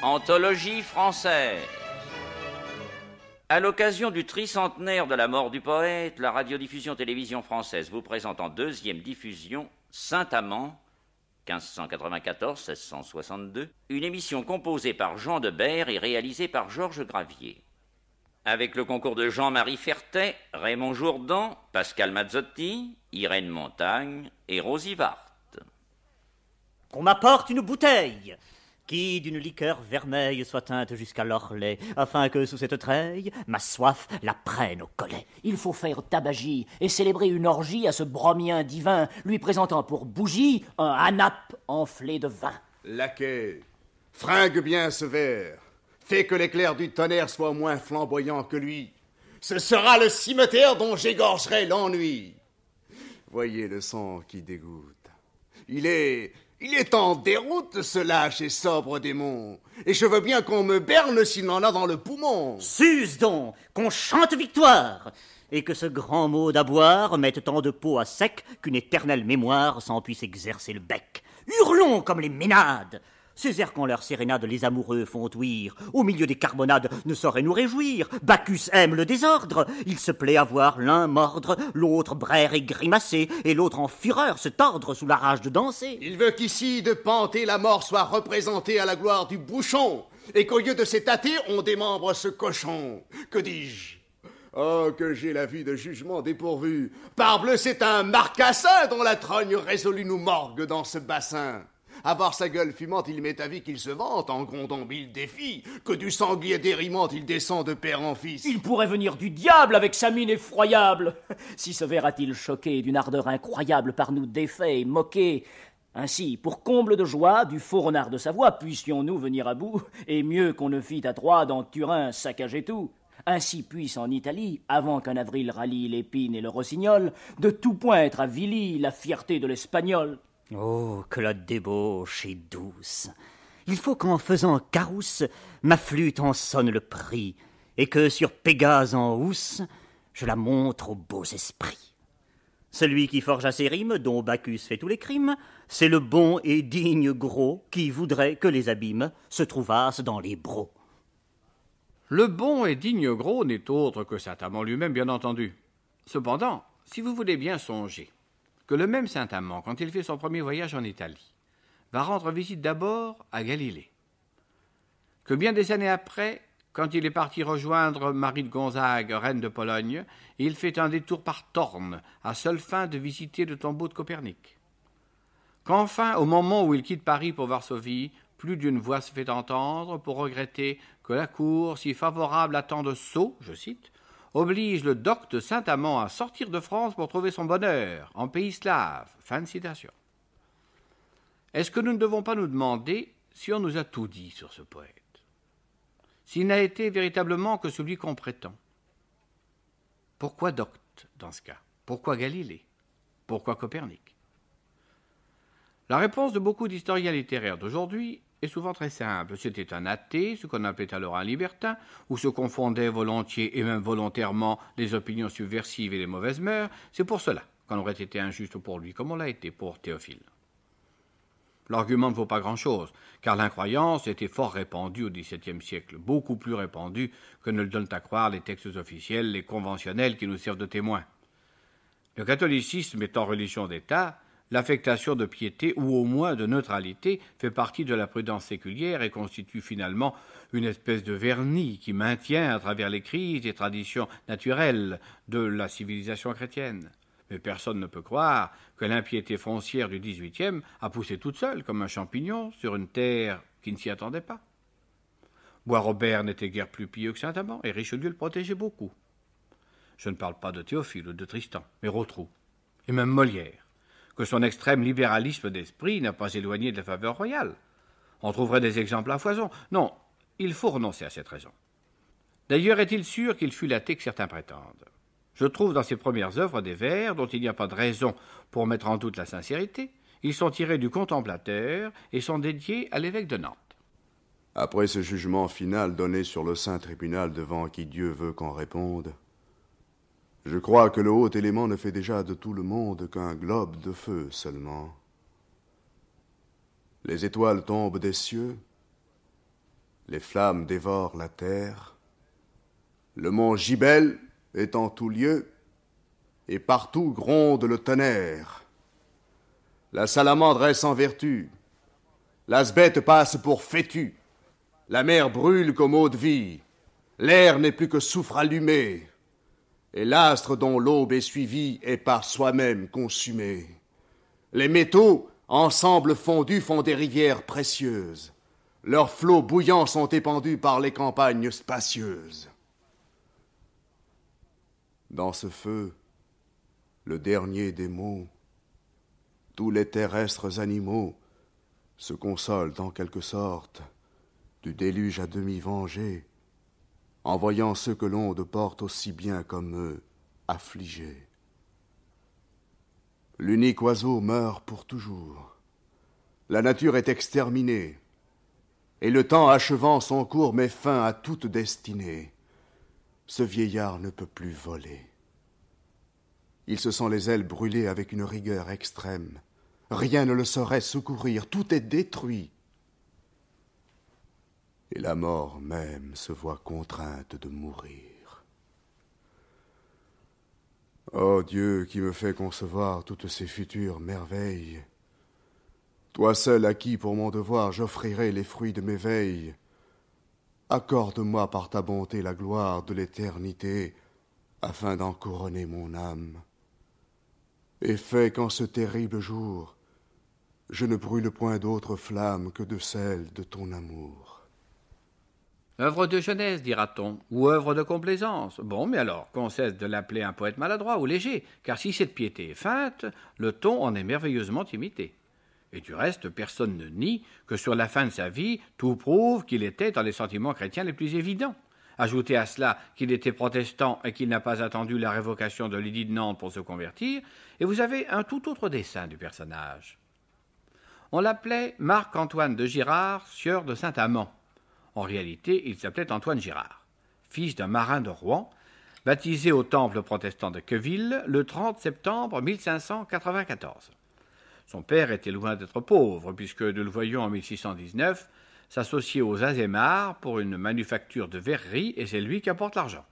Anthologie française. À l'occasion du tricentenaire de la mort du poète, la radiodiffusion-télévision française vous présente en deuxième diffusion Saint-Amand, 1594-1662, une émission composée par Jean Debert et réalisée par Georges Gravier. Avec le concours de Jean-Marie Fertet, Raymond Jourdan, Pascal Mazzotti, Irène Montagne et Rosie Vart. Qu'on m'apporte une bouteille qui d'une liqueur vermeille soit teinte jusqu'à l'orlet, afin que sous cette treille, ma soif la prenne au collet. Il faut faire tabagie et célébrer une orgie à ce bromien divin, lui présentant pour bougie un hanap enflé de vin. Laquais, fringue bien ce verre, fais que l'éclair du tonnerre soit moins flamboyant que lui. Ce sera le cimetière dont j'égorgerai l'ennui. Voyez le sang qui dégoûte. Il est en déroute, ce lâche et sobre démon. Et je veux bien qu'on me berne s'il en a dans le poumon. S'use donc, qu'on chante victoire, et que ce grand mot d'aboire mette tant de peau à sec qu'une éternelle mémoire s'en puisse exercer le bec. Hurlons comme les ménades. Ces airs qu'en leur sérénade les amoureux font ouïr, au milieu des carbonades, ne sauraient nous réjouir. Bacchus aime le désordre, il se plaît à voir l'un mordre, l'autre braire et grimacer, et l'autre en fureur se tordre sous la rage de danser. Il veut qu'ici, de panter, la mort soit représentée à la gloire du bouchon, et qu'au lieu de s'étater, on démembre ce cochon. Que dis-je? Oh, que j'ai la vue de jugement dépourvue. Parbleu, c'est un marcassin dont la trogne résolue nous morgue dans ce bassin. À voir sa gueule fumante, il m'est avis qu'il se vante, en grondant mille défis, que du sanglier dérimante il descend de père en fils. Il pourrait venir du diable avec sa mine effroyable. Si se verra-t-il choqué d'une ardeur incroyable par nous défait et moqué. Ainsi, pour comble de joie, du faux renard de Savoie, puissions-nous venir à bout, et mieux qu'on ne fit à Troyes dans Turin saccager tout. Ainsi puisse en Italie, avant qu'un avril rallie l'épine et le rossignol, de tout point être avilie la fierté de l'espagnol. Oh, que la débauche est douce. Il faut qu'en faisant carousse, ma flûte en sonne le prix, et que sur Pégase en housse, je la montre aux beaux esprits. Celui qui forge à ses rimes, dont Bacchus fait tous les crimes, c'est le bon et digne gros qui voudrait que les abîmes se trouvassent dans les brocs. Le bon et digne gros n'est autre que Saint-Amand lui-même, bien entendu. Cependant, si vous voulez bien songer que le même Saint-Amand, quand il fait son premier voyage en Italie, va rendre visite d'abord à Galilée, que bien des années après, quand il est parti rejoindre Marie de Gonzague, reine de Pologne, il fait un détour par Torne, à seule fin de visiter le tombeau de Copernic, qu'enfin, au moment où il quitte Paris pour Varsovie, plus d'une voix se fait entendre pour regretter que la cour, si favorable à tant de sots, je cite, oblige le docte Saint-Amand à sortir de France pour trouver son bonheur, en pays slave. Fin de citation. Est-ce que nous ne devons pas nous demander si on nous a tout dit sur ce poète? S'il n'a été véritablement que celui qu'on prétend? Pourquoi docte, dans ce cas? Pourquoi Galilée? Pourquoi Copernic? La réponse de beaucoup d'historiens littéraires d'aujourd'hui est souvent très simple. C'était un athée, ce qu'on appelait alors un libertin, où se confondaient volontiers et même volontairement les opinions subversives et les mauvaises mœurs. C'est pour cela qu'on aurait été injuste pour lui, comme on l'a été pour Théophile. L'argument ne vaut pas grand-chose, car l'incroyance était fort répandue au XVIIe siècle, beaucoup plus répandue que ne le donnent à croire les textes officiels, les conventionnels qui nous servent de témoins. Le catholicisme étant religion d'État, l'affectation de piété ou au moins de neutralité fait partie de la prudence séculière et constitue finalement une espèce de vernis qui maintient à travers les crises et traditions naturelles de la civilisation chrétienne. Mais personne ne peut croire que l'impiété foncière du XVIIIe a poussé toute seule comme un champignon sur une terre qui ne s'y attendait pas. Bois-Robert n'était guère plus pieux que Saint-Amand et Richelieu le protégeait beaucoup. Je ne parle pas de Théophile ou de Tristan, mais Rotrou, et même Molière, que son extrême libéralisme d'esprit n'a pas éloigné de la faveur royale. On trouverait des exemples à foison. Non, il faut renoncer à cette raison. D'ailleurs, est-il sûr qu'il fut l'athée que certains prétendent? Je trouve dans ses premières œuvres des vers dont il n'y a pas de raison pour mettre en doute la sincérité. Ils sont tirés du Contemplateur et sont dédiés à l'évêque de Nantes. Après ce jugement final donné sur le saint tribunal devant qui Dieu veut qu'on réponde, je crois que le haut élément ne fait déjà de tout le monde qu'un globe de feu seulement. Les étoiles tombent des cieux, Les flammes dévorent la terre. Le mont Gibel est en tout lieu, et partout gronde le tonnerre. La salamandre est sans vertu. L'asbète passe pour fétu. La mer brûle comme eau de vie. L'air n'est plus que soufre allumé. Et l'astre dont l'aube est suivie est par soi-même consumé. Les métaux, ensemble fondus, font des rivières précieuses. Leurs flots bouillants sont épandus par les campagnes spacieuses. Dans ce feu, le dernier des mots, tous les terrestres animaux se consolent en quelque sorte du déluge à demi vengé, en voyant ceux que l'onde porte aussi bien comme eux affligés. L'unique oiseau meurt pour toujours. La nature est exterminée, et le temps achevant son cours met fin à toute destinée. Ce vieillard ne peut plus voler. Il se sent les ailes brûlées avec une rigueur extrême. Rien ne le saurait secourir, tout est détruit. Et la mort même se voit contrainte de mourir. Ô Dieu qui me fait concevoir toutes ces futures merveilles, toi seul à qui pour mon devoir j'offrirai les fruits de mes veilles, accorde-moi par ta bonté la gloire de l'éternité, afin d'en couronner mon âme. Et fais qu'en ce terrible jour, je ne brûle point d'autre flamme que de celle de ton amour. Œuvre de jeunesse, dira-t-on, ou œuvre de complaisance. Bon, mais alors, qu'on cesse de l'appeler un poète maladroit ou léger, car si cette piété est feinte, le ton en est merveilleusement imité. Et du reste, personne ne nie que sur la fin de sa vie, tout prouve qu'il était dans les sentiments chrétiens les plus évidents. Ajoutez à cela qu'il était protestant et qu'il n'a pas attendu la révocation de l'édit de Nantes pour se convertir, et vous avez un tout autre dessin du personnage. On l'appelait Marc-Antoine de Girard, sieur de Saint-Amand. En réalité, il s'appelait Antoine Girard, fils d'un marin de Rouen, baptisé au temple protestant de Queville le 30 septembre 1594. Son père était loin d'être pauvre, puisque, nous le voyons en 1619, s'associer aux Azémars pour une manufacture de verrerie, et c'est lui qui apporte l'argent.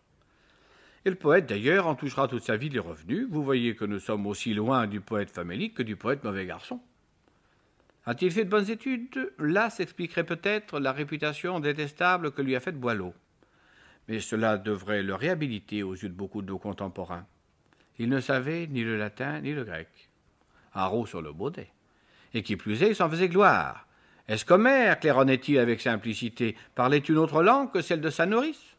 Et le poète, d'ailleurs, en touchera toute sa vie les revenus. Vous voyez que nous sommes aussi loin du poète famélique que du poète mauvais garçon. A-t-il fait de bonnes études? Là s'expliquerait peut-être la réputation détestable que lui a faite Boileau. Mais cela devrait le réhabiliter aux yeux de beaucoup de nos contemporains. Il ne savait ni le latin ni le grec. Haro sur le baudet. Et qui plus est, il s'en faisait gloire. Est-ce qu'Homère claironnait-il avec simplicité? Parlait une autre langue que celle de sa nourrice?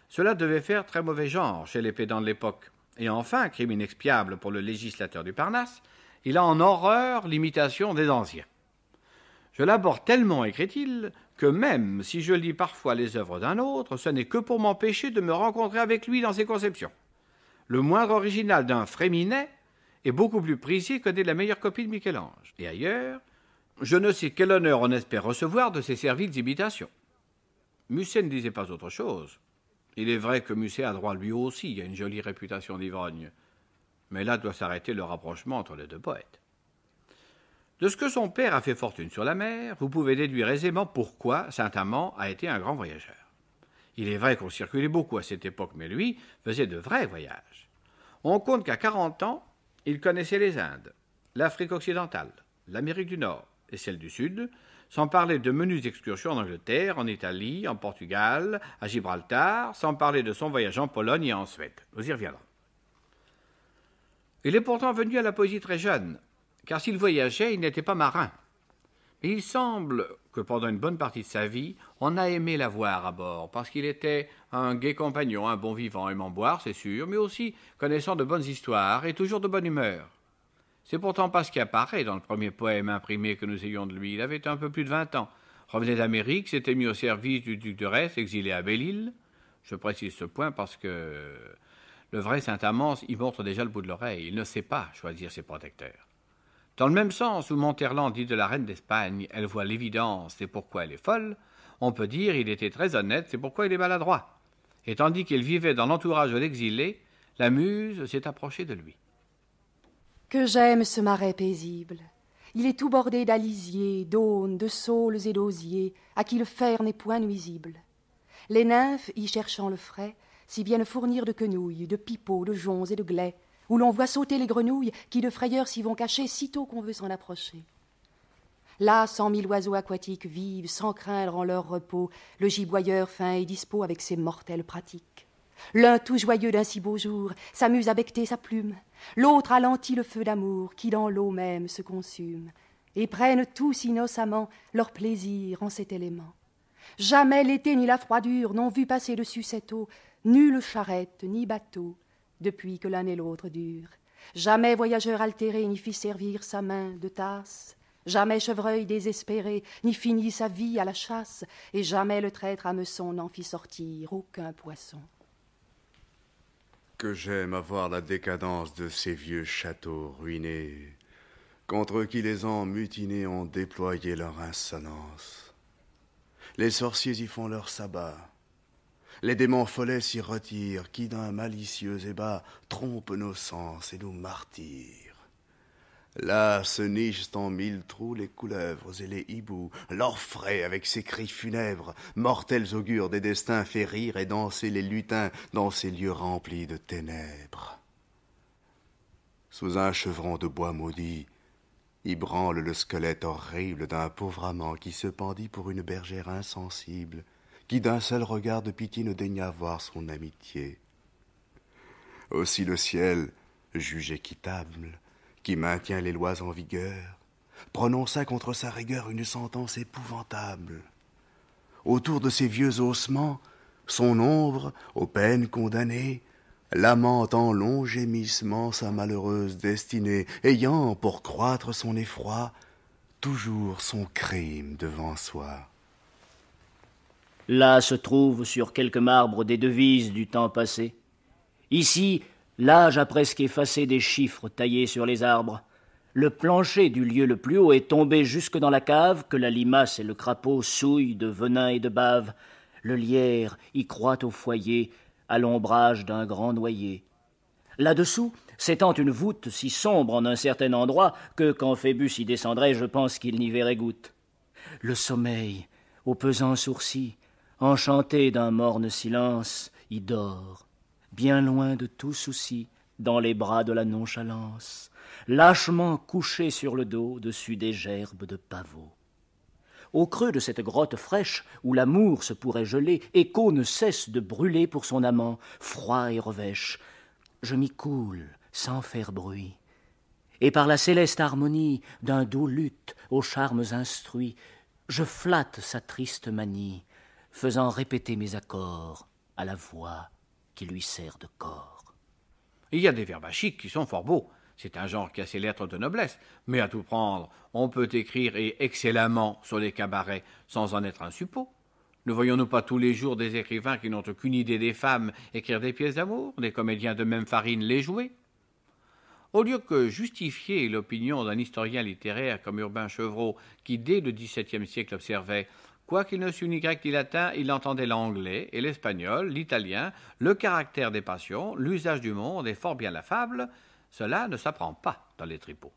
Cela devait faire très mauvais genre chez les pédants de l'époque. Et enfin, crime inexpiable pour le législateur du Parnasse, il a en horreur l'imitation des anciens. Je l'aborde tellement, écrit-il, que même si je lis parfois les œuvres d'un autre, ce n'est que pour m'empêcher de me rencontrer avec lui dans ses conceptions. Le moindre original d'un Fréminet est beaucoup plus prisé que dès la meilleure copie de Michel-Ange. Et ailleurs, je ne sais quel honneur on espère recevoir de ces serviles imitations. Musset ne disait pas autre chose. Il est vrai que Musset a droit lui aussi à une jolie réputation d'ivrogne. Mais là doit s'arrêter le rapprochement entre les deux poètes. De ce que son père a fait fortune sur la mer, vous pouvez déduire aisément pourquoi Saint-Amand a été un grand voyageur. Il est vrai qu'on circulait beaucoup à cette époque, mais lui faisait de vrais voyages. On compte qu'à 40 ans, il connaissait les Indes, l'Afrique occidentale, l'Amérique du Nord et celle du Sud, sans parler de menues excursions en Angleterre, en Italie, en Portugal, à Gibraltar, sans parler de son voyage en Pologne et en Suède. Nous y reviendrons. Il est pourtant venu à la poésie très jeune, car s'il voyageait, il n'était pas marin. Et il semble que pendant une bonne partie de sa vie, on a aimé l'avoir à bord, parce qu'il était un gai compagnon, un bon vivant, aimant boire, c'est sûr, mais aussi connaissant de bonnes histoires et toujours de bonne humeur. C'est pourtant pas ce qui apparaît dans le premier poème imprimé que nous ayons de lui. Il avait un peu plus de 20 ans, revenait d'Amérique, s'était mis au service du duc de Retz, exilé à Belle-Île. Je précise ce point parce que le vrai Saint-Amand y montre déjà le bout de l'oreille. Il ne sait pas choisir ses protecteurs. Dans le même sens où Monterland dit de la reine d'Espagne, elle voit l'évidence, c'est pourquoi elle est folle, on peut dire il était très honnête, c'est pourquoi il est maladroit. Et tandis qu'il vivait dans l'entourage de l'exilé, la muse s'est approchée de lui. Que j'aime ce marais paisible. Il est tout bordé d'alisiers, d'aunes, de saules et d'osiers, à qui le fer n'est point nuisible. Les nymphes, y cherchant le frais, s'y viennent fournir de quenouilles, de pipeaux, de joncs et de glais, où l'on voit sauter les grenouilles qui de frayeur s'y vont cacher sitôt qu'on veut s'en approcher. Là, 100 000 oiseaux aquatiques vivent sans craindre en leur repos le giboyeur fin et dispos avec ses mortelles pratiques. L'un tout joyeux d'un si beau jour s'amuse à becqueter sa plume, l'autre ralentit le feu d'amour qui dans l'eau même se consume, et prennent tous innocemment leur plaisir en cet élément. Jamais l'été ni la froidure n'ont vu passer dessus cette eau nulle charrette ni bateau depuis que l'un et l'autre dure. Jamais voyageur altéré n'y fit servir sa main de tasse, jamais chevreuil désespéré n'y finit sa vie à la chasse, et jamais le traître hameçon n'en fit sortir aucun poisson. Que j'aime à voir la décadence de ces vieux châteaux ruinés, contre qui les ans mutinés ont déployé leur insolence. Les sorciers y font leur sabbat, les démons follets s'y retirent, qui d'un malicieux ébat trompent nos sens et nous martyrent. Là se nichent en 1000 trous les couleuvres et les hiboux, l'orfraie avec ses cris funèbres, mortels augures des destins, fait rire et danser les lutins dans ces lieux remplis de ténèbres. Sous un chevron de bois maudit, y branle le squelette horrible d'un pauvre amant qui se pendit pour une bergère insensible, qui d'un seul regard de pitié ne daigna voir son amitié. Aussi le ciel, juge équitable, qui maintient les lois en vigueur, prononça contre sa rigueur une sentence épouvantable. Autour de ses vieux ossements, son ombre, aux peines condamnée, lamente en longs gémissements sa malheureuse destinée, ayant, pour croître son effroi, toujours son crime devant soi. Là se trouvent sur quelques marbres des devises du temps passé. Ici, l'âge a presque effacé des chiffres taillés sur les arbres. Le plancher du lieu le plus haut est tombé jusque dans la cave que la limace et le crapaud souillent de venin et de bave. Le lierre y croît au foyer, à l'ombrage d'un grand noyer. Là-dessous s'étend une voûte si sombre en un certain endroit que, quand Phébus y descendrait, je pense qu'il n'y verrait goutte. Le sommeil, aux pesants sourcils, enchanté d'un morne silence, y dort, bien loin de tout souci, dans les bras de la nonchalance, lâchement couché sur le dos, dessus des gerbes de pavots. Au creux de cette grotte fraîche, où l'amour se pourrait geler, Écho ne cesse de brûler pour son amant, froid et revêche. Je m'y coule, sans faire bruit, et par la céleste harmonie d'un doux luth aux charmes instruits, je flatte sa triste manie, faisant répéter mes accords à la voix qui lui sert de corps. Il y a des vers bachiques qui sont fort beaux. C'est un genre qui a ses lettres de noblesse. Mais à tout prendre, on peut écrire et excellemment sur les cabarets sans en être un suppôt. Ne voyons-nous pas tous les jours des écrivains qui n'ont aucune idée des femmes écrire des pièces d'amour, des comédiens de même farine les jouer? Au lieu que justifier l'opinion d'un historien littéraire comme Urbain Chevreau, qui dès le XVIIe siècle observait « Quoiqu'il ne sût ni grec ni latin, il entendait l'anglais et l'espagnol, l'italien, le caractère des passions, l'usage du monde et fort bien la fable », cela ne s'apprend pas dans les tripots.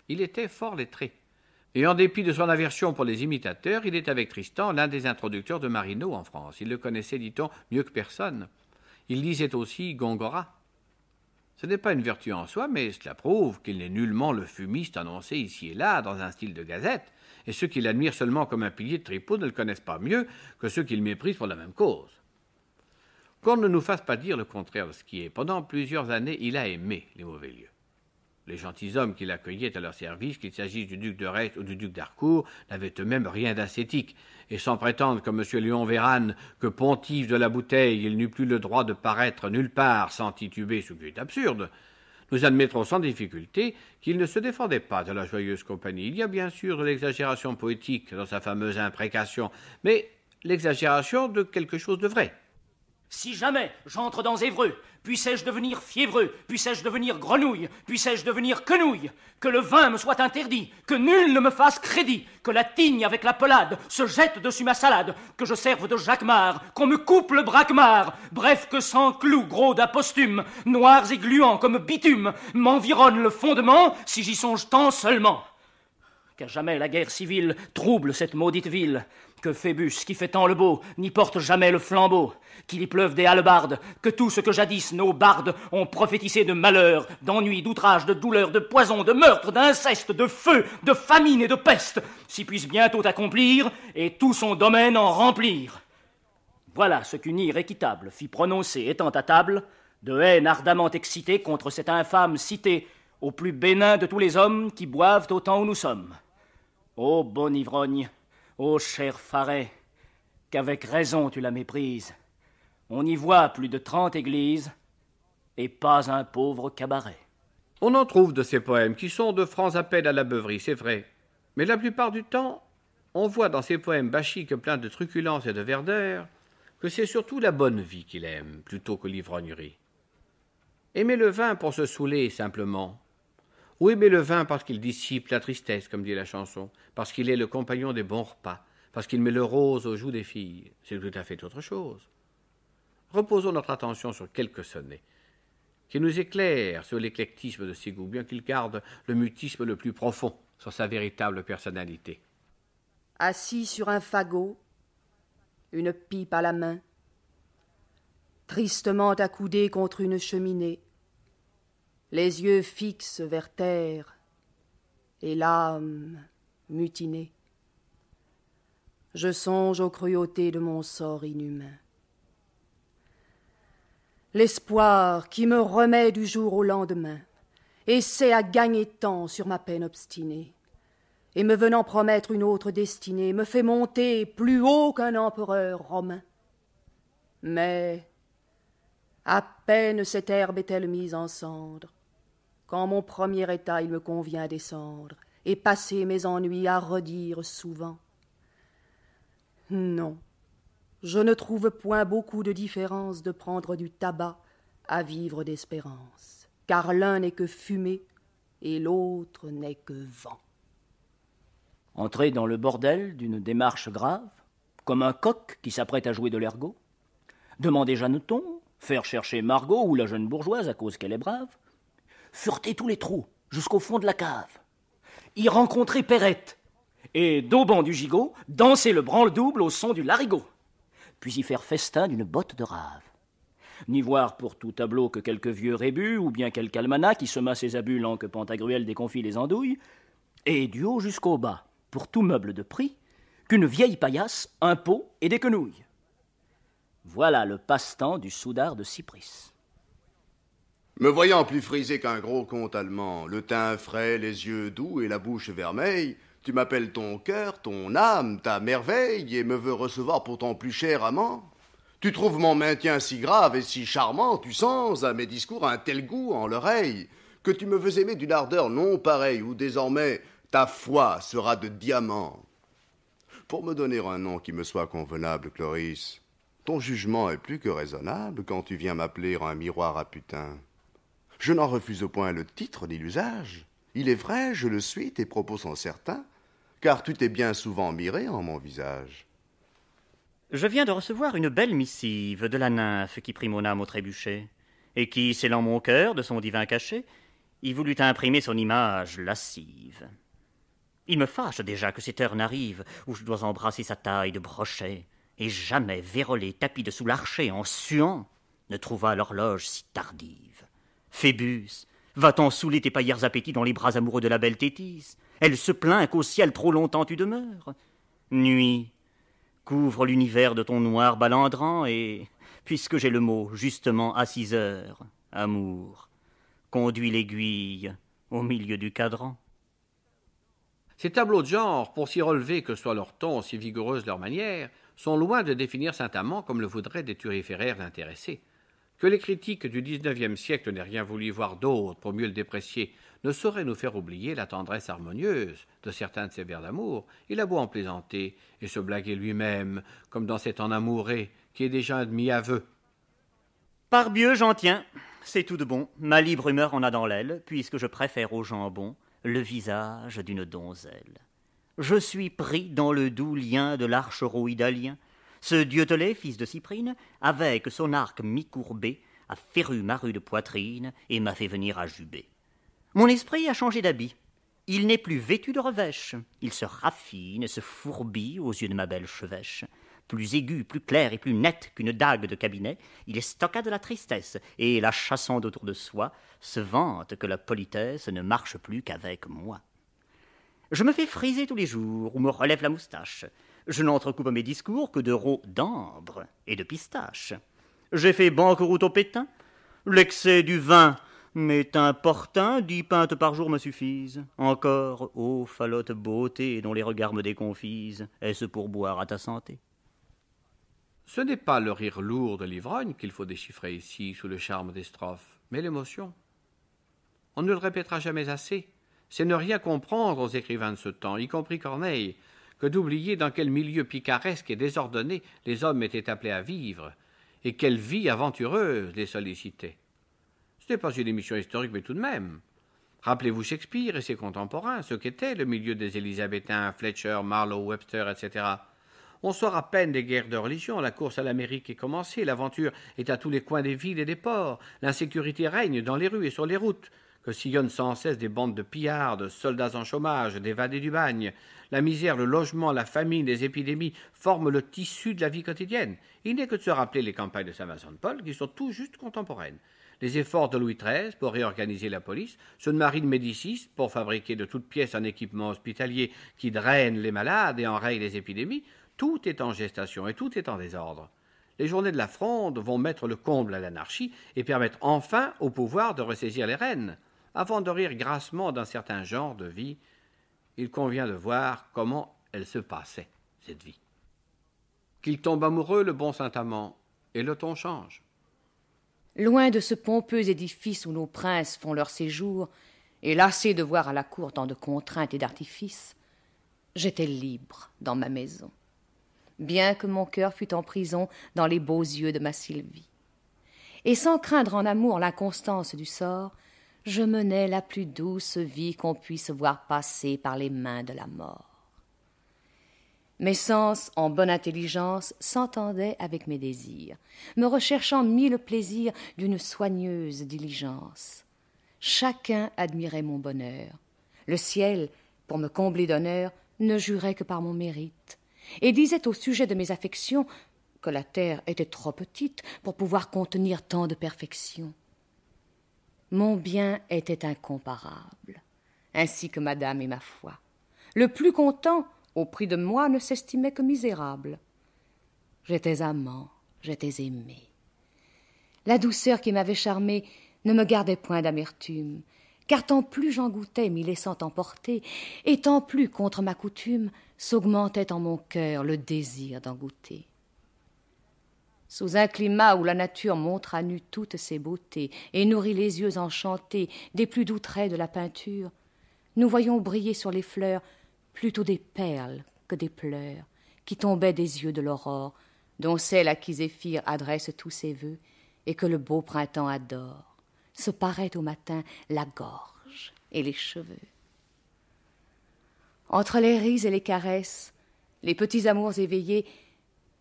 Il était fort lettré. Et en dépit de son aversion pour les imitateurs, il est avec Tristan l'un des introducteurs de Marino en France. Il le connaissait, dit-on, mieux que personne. Il lisait aussi Gongora. Ce n'est pas une vertu en soi, mais cela prouve qu'il n'est nullement le fumiste annoncé ici et là dans un style de gazette, et ceux qui l'admirent seulement comme un pilier de tripot ne le connaissent pas mieux que ceux qui le méprisent pour la même cause. Qu'on ne nous fasse pas dire le contraire de ce qui est. Pendant plusieurs années, il a aimé les mauvais lieux. Les gentilshommes qui l'accueillaient à leur service, qu'il s'agisse du duc de Retz ou du duc d'Harcourt, n'avaient eux-mêmes rien d'ascétique, et sans prétendre, comme M. Léon Vérane, que pontife de la bouteille, il n'eut plus le droit de paraître nulle part sans tituber, ce qui est absurde, nous admettrons sans difficulté qu'il ne se défendait pas de la joyeuse compagnie. Il y a bien sûr de l'exagération poétique dans sa fameuse imprécation, mais l'exagération de quelque chose de vrai. Si jamais j'entre dans Évreux, puissais-je devenir fiévreux, puissais-je devenir grenouille, puissais-je devenir quenouille, que le vin me soit interdit, que nul ne me fasse crédit, que la tigne avec la pelade se jette dessus ma salade, que je serve de jacquemart, qu'on me coupe le braquemard, bref que sans clous gros d'aposthumes, noirs et gluants comme bitume, m'environne le fondement, si j'y songe tant seulement. qu'à jamais la guerre civile trouble cette maudite ville, que Phébus, qui fait tant le beau, n'y porte jamais le flambeau, qu'il y pleuve des hallebardes, que tout ce que jadis nos bardes ont prophétisé de malheur, d'ennui, d'outrage, de douleur, de poison, de meurtre, d'inceste, de feu, de famine et de peste, s'y puisse bientôt accomplir et tout son domaine en remplir. Voilà ce qu'une ire équitable fit prononcer étant à table, de haine ardemment excitée contre cette infâme cité, au plus bénin de tous les hommes qui boivent au temps où nous sommes. Ô bon ivrogne, ô cher Faret, qu'avec raison tu la méprises. On y voit plus de 30 églises et pas un pauvre cabaret. On en trouve de ces poèmes qui sont de francs appels à la beuverie, c'est vrai. Mais la plupart du temps, on voit dans ces poèmes bachiques pleins de truculence et de verdeur que c'est surtout la bonne vie qu'il aime, plutôt que l'ivrognerie. Aimer le vin pour se saouler, simplement. Ou aimer le vin parce qu'il dissipe la tristesse, comme dit la chanson, parce qu'il est le compagnon des bons repas, parce qu'il met le rose aux joues des filles, c'est tout à fait autre chose. Reposons notre attention sur quelques sonnets, qui nous éclairent sur l'éclectisme de ses goûts, bien qu'il garde le mutisme le plus profond sur sa véritable personnalité. Assis sur un fagot, une pipe à la main, tristement accoudé contre une cheminée, les yeux fixes vers terre et l'âme mutinée. Je songe aux cruautés de mon sort inhumain. L'espoir qui me remet du jour au lendemain essaie à gagner temps sur ma peine obstinée, et me venant promettre une autre destinée, me fait monter plus haut qu'un empereur romain. Mais à peine cette herbe est-elle mise en cendre, qu'en mon premier état il me convient descendre, et passer mes ennuis à redire souvent. Non, je ne trouve point beaucoup de différence de prendre du tabac à vivre d'espérance, car l'un n'est que fumée et l'autre n'est que vent. Entrer dans le bordel d'une démarche grave, comme un coq qui s'apprête à jouer de l'ergot, demander Jeanneton, faire chercher Margot ou la jeune bourgeoise à cause qu'elle est brave, fureter tous les trous jusqu'au fond de la cave, y rencontrer Perrette, et, daubant du gigot, danser le branle-double au son du larigot, puis y faire festin d'une botte de rave. N'y voir pour tout tableau que quelques vieux rébus, ou bien quelque almanach qui sema ses abus que Pantagruel déconfie les andouilles, et du haut jusqu'au bas, pour tout meuble de prix, qu'une vieille paillasse, un pot et des quenouilles. Voilà le passe-temps du soudard de Cypris. Me voyant plus frisé qu'un gros conte allemand, le teint frais, les yeux doux et la bouche vermeille, tu m'appelles ton cœur, ton âme, ta merveille, et me veux recevoir pour ton plus cher amant. Tu trouves mon maintien si grave et si charmant, tu sens à mes discours un tel goût en l'oreille, que tu me veux aimer d'une ardeur non pareille, où désormais ta foi sera de diamant. Pour me donner un nom qui me soit convenable, Cloris, ton jugement est plus que raisonnable quand tu viens m'appeler un miroir à putain. Je n'en refuse point le titre ni l'usage. Il est vrai, je le suis, tes propos sont certains, car tu t'es bien souvent miré en mon visage. Je viens de recevoir une belle missive de la nymphe qui prit mon âme au trébuchet, et qui, scellant mon cœur de son divin cachet, y voulut imprimer son image lascive. Il me fâche déjà que cette heure n'arrive où je dois embrasser sa taille de brochet, et jamais Vérolé, tapis dessous l'archer en suant, ne trouva l'horloge si tardive. Phébus, va-t-on saouler tes paillers appétits dans les bras amoureux de la belle Thétis? Elle se plaint qu'au ciel trop longtemps tu demeures. Nuit, couvre l'univers de ton noir balandrant, et, puisque j'ai le mot justement à 6 heures, amour, conduis l'aiguille au milieu du cadran. Ces tableaux de genre, pour s'y relever que soit leur ton, si vigoureuse leur manière, sont loin de définir Saint-Amand comme le voudraient des turiféraires intéressés. Que les critiques du XIXe siècle n'aient rien voulu voir d'autre pour mieux le déprécier ne saurait nous faire oublier la tendresse harmonieuse de certains de ses vers d'amour. Il a beau en plaisanter et se blaguer lui-même, comme dans cet enamouré qui est déjà un demi-aveu. Parbieu, j'en tiens, c'est tout de bon. Ma libre humeur en a dans l'aile, puisque je préfère au jambon le visage d'une donzelle. Je suis pris dans le doux lien de l'archereau idalien. Ce Dieuthelé, fils de Cyprine, avec son arc mi-courbé, a féru ma rude poitrine et m'a fait venir à juber. Mon esprit a changé d'habit. Il n'est plus vêtu de revêche. Il se raffine et se fourbit aux yeux de ma belle chevêche. Plus aigu, plus clair et plus net qu'une dague de cabinet, il est stockade de la tristesse, et, la chassant autour de soi, se vante que la politesse ne marche plus qu'avec moi. Je me fais friser tous les jours, ou me relève la moustache. Je n'entrecoupe mes discours que de rots d'ambre et de pistache. J'ai fait banqueroute au pétain. L'excès du vin m'est importun, 10 pintes par jour me suffisent. Encore, ô falote beauté dont les regards me déconfisent, est-ce pour boire à ta santé? Ce n'est pas le rire lourd de l'ivrogne qu'il faut déchiffrer ici sous le charme des strophes, mais l'émotion. On ne le répétera jamais assez. C'est ne rien comprendre aux écrivains de ce temps, y compris Corneille, que d'oublier dans quel milieu picaresque et désordonné les hommes étaient appelés à vivre, et quelle vie aventureuse les sollicitait. Ce n'est pas une émission historique, mais tout de même. Rappelez-vous Shakespeare et ses contemporains, ce qu'était le milieu des Élisabétains, Fletcher, Marlowe, Webster, etc. On sort à peine des guerres de religion, la course à l'Amérique est commencée, l'aventure est à tous les coins des villes et des ports, l'insécurité règne dans les rues et sur les routes, que sillonnent sans cesse des bandes de pillards, de soldats en chômage, d'évadés du bagne. La misère, le logement, la famine, les épidémies forment le tissu de la vie quotidienne. Il n'est que de se rappeler les campagnes de Saint-Vincent de Paul qui sont tout juste contemporaines. Les efforts de Louis XIII pour réorganiser la police, ceux de Marie de Médicis pour fabriquer de toutes pièces un équipement hospitalier qui draine les malades et enraye les épidémies, tout est en gestation et tout est en désordre. Les journées de la Fronde vont mettre le comble à l'anarchie et permettre enfin au pouvoir de ressaisir les rênes. Avant de rire grassement d'un certain genre de vie, il convient de voir comment elle se passait, cette vie. Qu'il tombe amoureux, le bon Saint-Amand, et le ton change. Loin de ce pompeux édifice où nos princes font leur séjour, et lassé de voir à la cour tant de contraintes et d'artifices, j'étais libre dans ma maison, bien que mon cœur fût en prison dans les beaux yeux de ma Sylvie. Et sans craindre en amour l'inconstance du sort, je menais la plus douce vie qu'on puisse voir passer par les mains de la mort. Mes sens, en bonne intelligence, s'entendaient avec mes désirs, me recherchant 1000 plaisirs d'une soigneuse diligence. Chacun admirait mon bonheur. Le ciel, pour me combler d'honneur, ne jurait que par mon mérite, et disait au sujet de mes affections que la terre était trop petite pour pouvoir contenir tant de perfection. Mon bien était incomparable, ainsi que madame et ma foi. Le plus content, au prix de moi, ne s'estimait que misérable. J'étais amant, j'étais aimé. La douceur qui m'avait charmé ne me gardait point d'amertume, car tant plus j'en goûtais, m'y laissant emporter, et tant plus, contre ma coutume, s'augmentait en mon cœur le désir d'en goûter. Sous un climat où la nature montre à nu toutes ses beautés et nourrit les yeux enchantés des plus doux traits de la peinture, nous voyons briller sur les fleurs plutôt des perles que des pleurs qui tombaient des yeux de l'aurore, dont celle à qui Zéphyr adresse tous ses vœux et que le beau printemps adore, se paraît au matin la gorge et les cheveux. Entre les rises et les caresses, les petits amours éveillés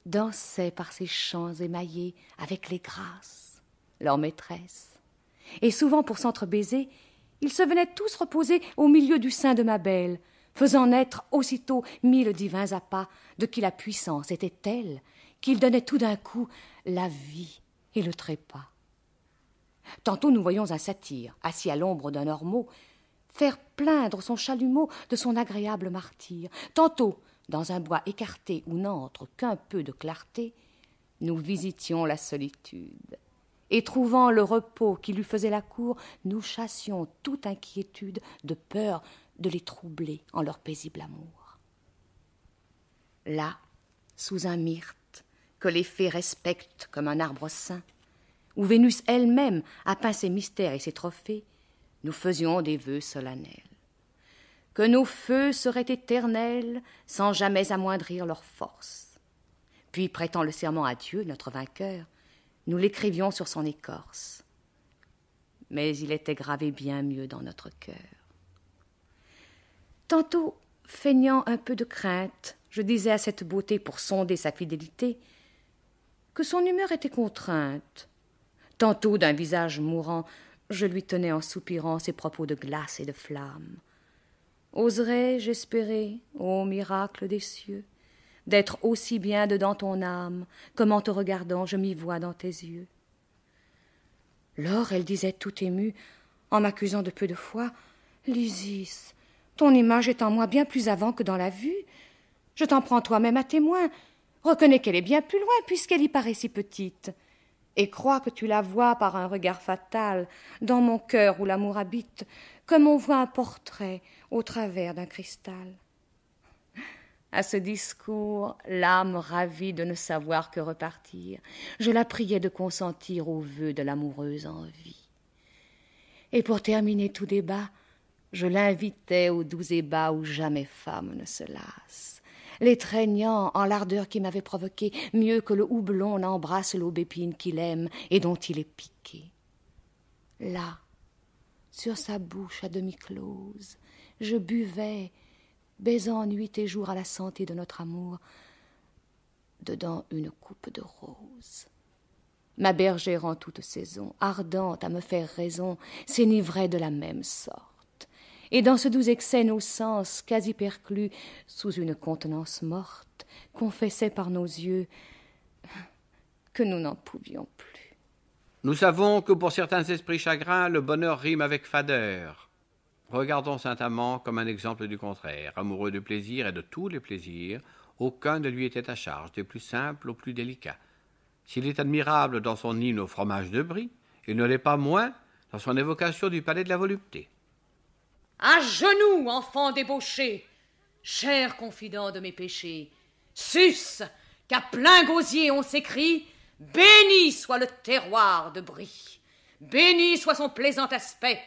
dansaient par ces champs émaillés avec les grâces, leurs maîtresses. Et souvent, pour s'entrebaiser, ils se venaient tous reposer au milieu du sein de ma belle, faisant naître aussitôt 1000 divins appâts, de qui la puissance était telle qu'ils donnaient tout d'un coup la vie et le trépas. Tantôt nous voyons un satyre, assis à l'ombre d'un ormeau, faire plaindre son chalumeau de son agréable martyre. Tantôt, dans un bois écarté où n'entre qu'un peu de clarté, nous visitions la solitude. Et trouvant le repos qui lui faisait la cour, nous chassions toute inquiétude de peur de les troubler en leur paisible amour. Là, sous un myrte, que les fées respectent comme un arbre saint, où Vénus elle-même a peint ses mystères et ses trophées, nous faisions des vœux solennels. Que nos feux seraient éternels, sans jamais amoindrir leur force. Puis, prêtant le serment à Dieu, notre vainqueur, nous l'écrivions sur son écorce. Mais il était gravé bien mieux dans notre cœur. Tantôt, feignant un peu de crainte, je disais à cette beauté pour sonder sa fidélité que son humeur était contrainte. Tantôt, d'un visage mourant, je lui tenais en soupirant ses propos de glace et de flamme. Oserais-je espérer, ô miracle des cieux, d'être aussi bien dedans ton âme, comme en te regardant je m'y vois dans tes yeux. Lors, elle disait tout émue, en m'accusant de peu de foi, « Lysis, ton image est en moi bien plus avant que dans la vue. Je t'en prends toi-même à témoin. Reconnais qu'elle est bien plus loin, puisqu'elle y paraît si petite. Et crois que tu la vois par un regard fatal, dans mon cœur où l'amour habite, comme on voit un portrait au travers d'un cristal. » À ce discours, l'âme ravie de ne savoir que repartir, je la priais de consentir aux vœux de l'amoureuse envie. Et pour terminer tout débat, je l'invitais au doux ébat où jamais femme ne se lasse, l'étreignant en l'ardeur qui m'avait provoqué, mieux que le houblon n'embrasse l'aubépine qu'il aime et dont il est piqué. Là, sur sa bouche à demi close, je buvais, baisant nuit et jour à la santé de notre amour, dedans une coupe de rose. Ma bergère en toute saison, ardente à me faire raison, s'enivrait de la même sorte. Et dans ce doux excès, nos sens, quasi perclus, sous une contenance morte, confessaient par nos yeux que nous n'en pouvions plus. Nous savons que pour certains esprits chagrins, le bonheur rime avec fadeur. Regardons Saint-Amand comme un exemple du contraire. Amoureux de plaisir et de tous les plaisirs, aucun ne lui était à charge, des plus simples aux plus délicats. S'il est admirable dans son hymne au fromage de Brie, il ne l'est pas moins dans son évocation du palais de la volupté. À genoux, enfant débauché, cher confident de mes péchés, sus, qu'à plein gosier on s'écrie, béni soit le terroir de Brie, béni soit son plaisant aspect,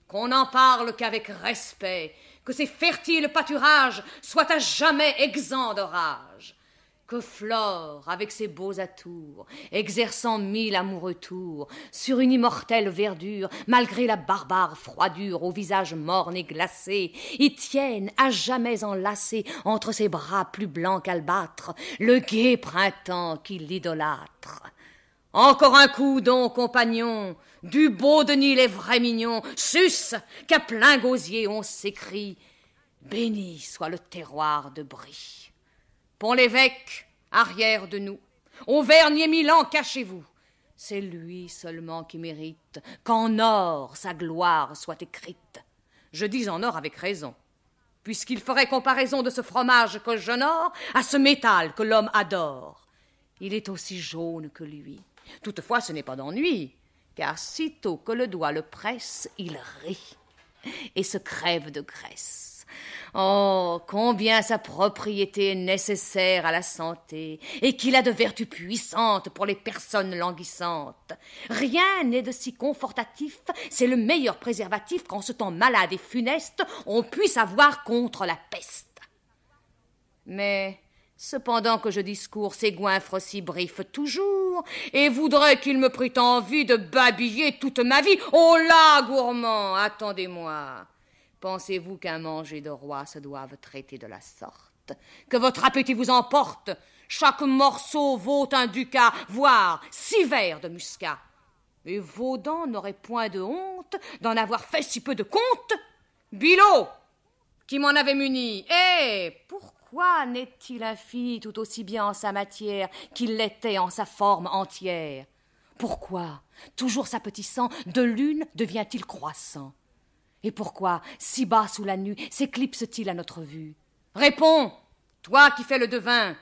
qu'on n'en parle qu'avec respect, que ses fertiles pâturages soient à jamais exempts d'orage, que Flore, avec ses beaux atours, exerçant 1000 amoureux tours, sur une immortelle verdure, malgré la barbare froidure au visage morne et glacé, y tienne à jamais enlacé entre ses bras plus blancs qu'albâtre, le gai printemps qui l'idolâtre. Encore un coup donc, compagnon, du beau Denis les vrais mignons, sus, qu'à plein gosier on s'écrie, béni soit le terroir de Brie. Pont l'évêque, arrière de nous, Auvergne et Milan, cachez-vous. C'est lui seulement qui mérite qu'en or sa gloire soit écrite. Je dis en or avec raison, puisqu'il ferait comparaison de ce fromage que j'honore à ce métal que l'homme adore. Il est aussi jaune que lui. Toutefois, ce n'est pas d'ennui, car sitôt que le doigt le presse, il rit et se crève de graisse. Oh, combien sa propriété est nécessaire à la santé, et qu'il a de vertus puissantes pour les personnes languissantes. Rien n'est de si confortatif, c'est le meilleur préservatif qu'en ce temps malade et funeste, on puisse avoir contre la peste. Mais cependant que je discours, ces goinfres s'y briefent toujours, et voudraient qu'il me prît envie de babiller toute ma vie. Oh là, gourmand, attendez-moi. Pensez-vous qu'un manger de roi se doive traiter de la sorte? Que votre appétit vous emporte? Chaque morceau vaut un ducat, voire 6 verres de muscat. Et vos dents n'auraient point de honte d'en avoir fait si peu de compte? Bilot, qui m'en avait muni, pourquoi n'est-il infini tout aussi bien en sa matière qu'il l'était en sa forme entière? Pourquoi, toujours s'apetissant, de l'une devient-il croissant? Et pourquoi, si bas sous la nue, s'éclipse-t-il à notre vue? Réponds, toi qui fais le devin.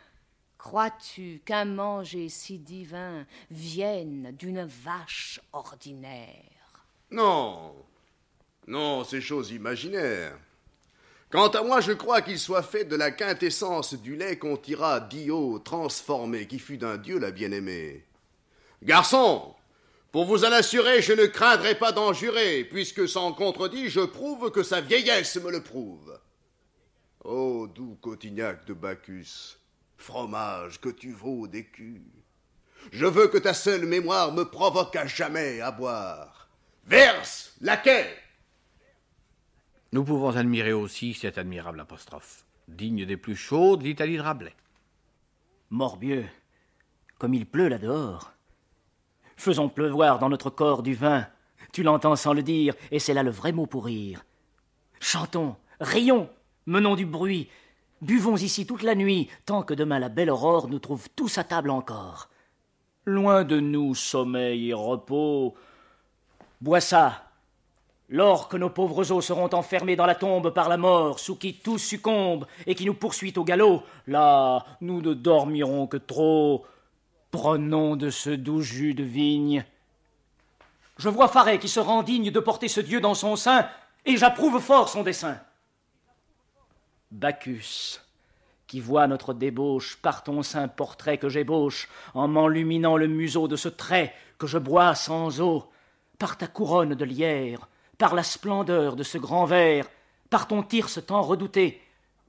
Crois-tu qu'un manger si divin vienne d'une vache ordinaire? Non, c'est chose imaginaire. Quant à moi, je crois qu'il soit fait de la quintessence du lait qu'on tira d'Io transformé, qui fut d'un dieu la bien-aimée. Garçon, pour vous en assurer, je ne craindrai pas d'en jurer, puisque sans contredit, je prouve que sa vieillesse me le prouve. Ô doux Cotignac de Bacchus, fromage que tu vaux d'écus, je veux que ta seule mémoire me provoque à jamais à boire. Verse, laquais! Nous pouvons admirer aussi cette admirable apostrophe, digne des plus chaudes l'Italie de Rabelais. Morbieu, comme il pleut là dehors. Faisons pleuvoir dans notre corps du vin. Tu l'entends sans le dire, et c'est là le vrai mot pour rire. Chantons, rions, Menons du bruit, buvons ici toute la nuit, tant que demain la belle aurore nous trouve tous à table encore. Loin de nous sommeil et repos. Bois ça, lors que nos pauvres os seront enfermés dans la tombe par la mort, sous qui tous succombent et qui nous poursuit au galop, là, nous ne dormirons que trop. Prenons de ce doux jus de vigne. Je vois Pharée qui se rend digne de porter ce Dieu dans son sein, et j'approuve fort son dessein. Bacchus, qui voit notre débauche par ton saint portrait que j'ébauche, en m'enluminant le museau de ce trait que je bois sans eau, par ta couronne de lierre, par la splendeur de ce grand verre, par ton thyrse tant redouté,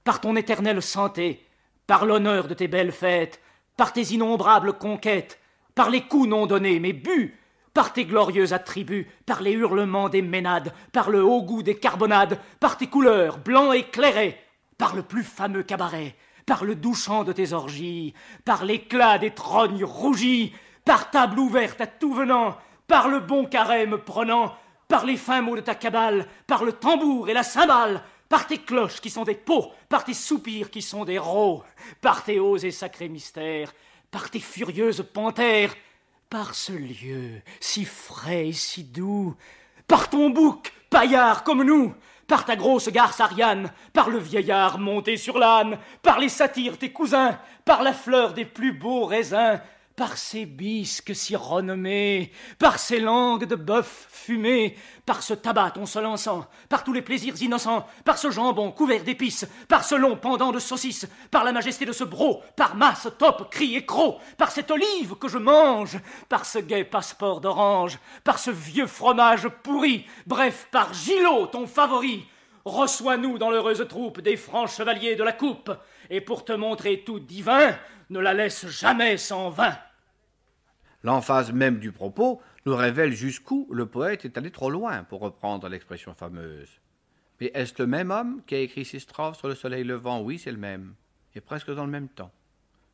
par ton éternelle santé, par l'honneur de tes belles fêtes, par tes innombrables conquêtes, par les coups non donnés mais bus, par tes glorieux attributs, par les hurlements des ménades, par le haut goût des carbonades, par tes couleurs blancs éclairés, par le plus fameux cabaret, par le doux chant de tes orgies, par l'éclat des trognes rougies, par table ouverte à tout venant, par le bon carême prenant, par les fins mots de ta cabale, par le tambour et la cymbale, par tes cloches qui sont des pots, par tes soupirs qui sont des rots, par tes hauts et sacrés mystères, par tes furieuses panthères, par ce lieu si frais et si doux, par ton bouc, paillard comme nous, par ta grosse garce Ariane, par le vieillard monté sur l'âne, par les satyres tes cousins, par la fleur des plus beaux raisins, par ces bisques si renommés, par ces langues de bœuf fumées, par ce tabac ton seul encens, par tous les plaisirs innocents, par ce jambon couvert d'épices, par ce long pendant de saucisses, par la majesté de ce broc, par masse, top, cri et croc, par cette olive que je mange, par ce gai passeport d'orange, par ce vieux fromage pourri, bref, par Gillot ton favori. Reçois-nous dans l'heureuse troupe des francs chevaliers de la coupe, et pour te montrer tout divin, ne la laisse jamais sans vin. L'emphase même du propos nous révèle jusqu'où le poète est allé trop loin, pour reprendre l'expression fameuse. Mais est-ce le même homme qui a écrit ces strophes sur le soleil levant? Oui, c'est le même, et presque dans le même temps,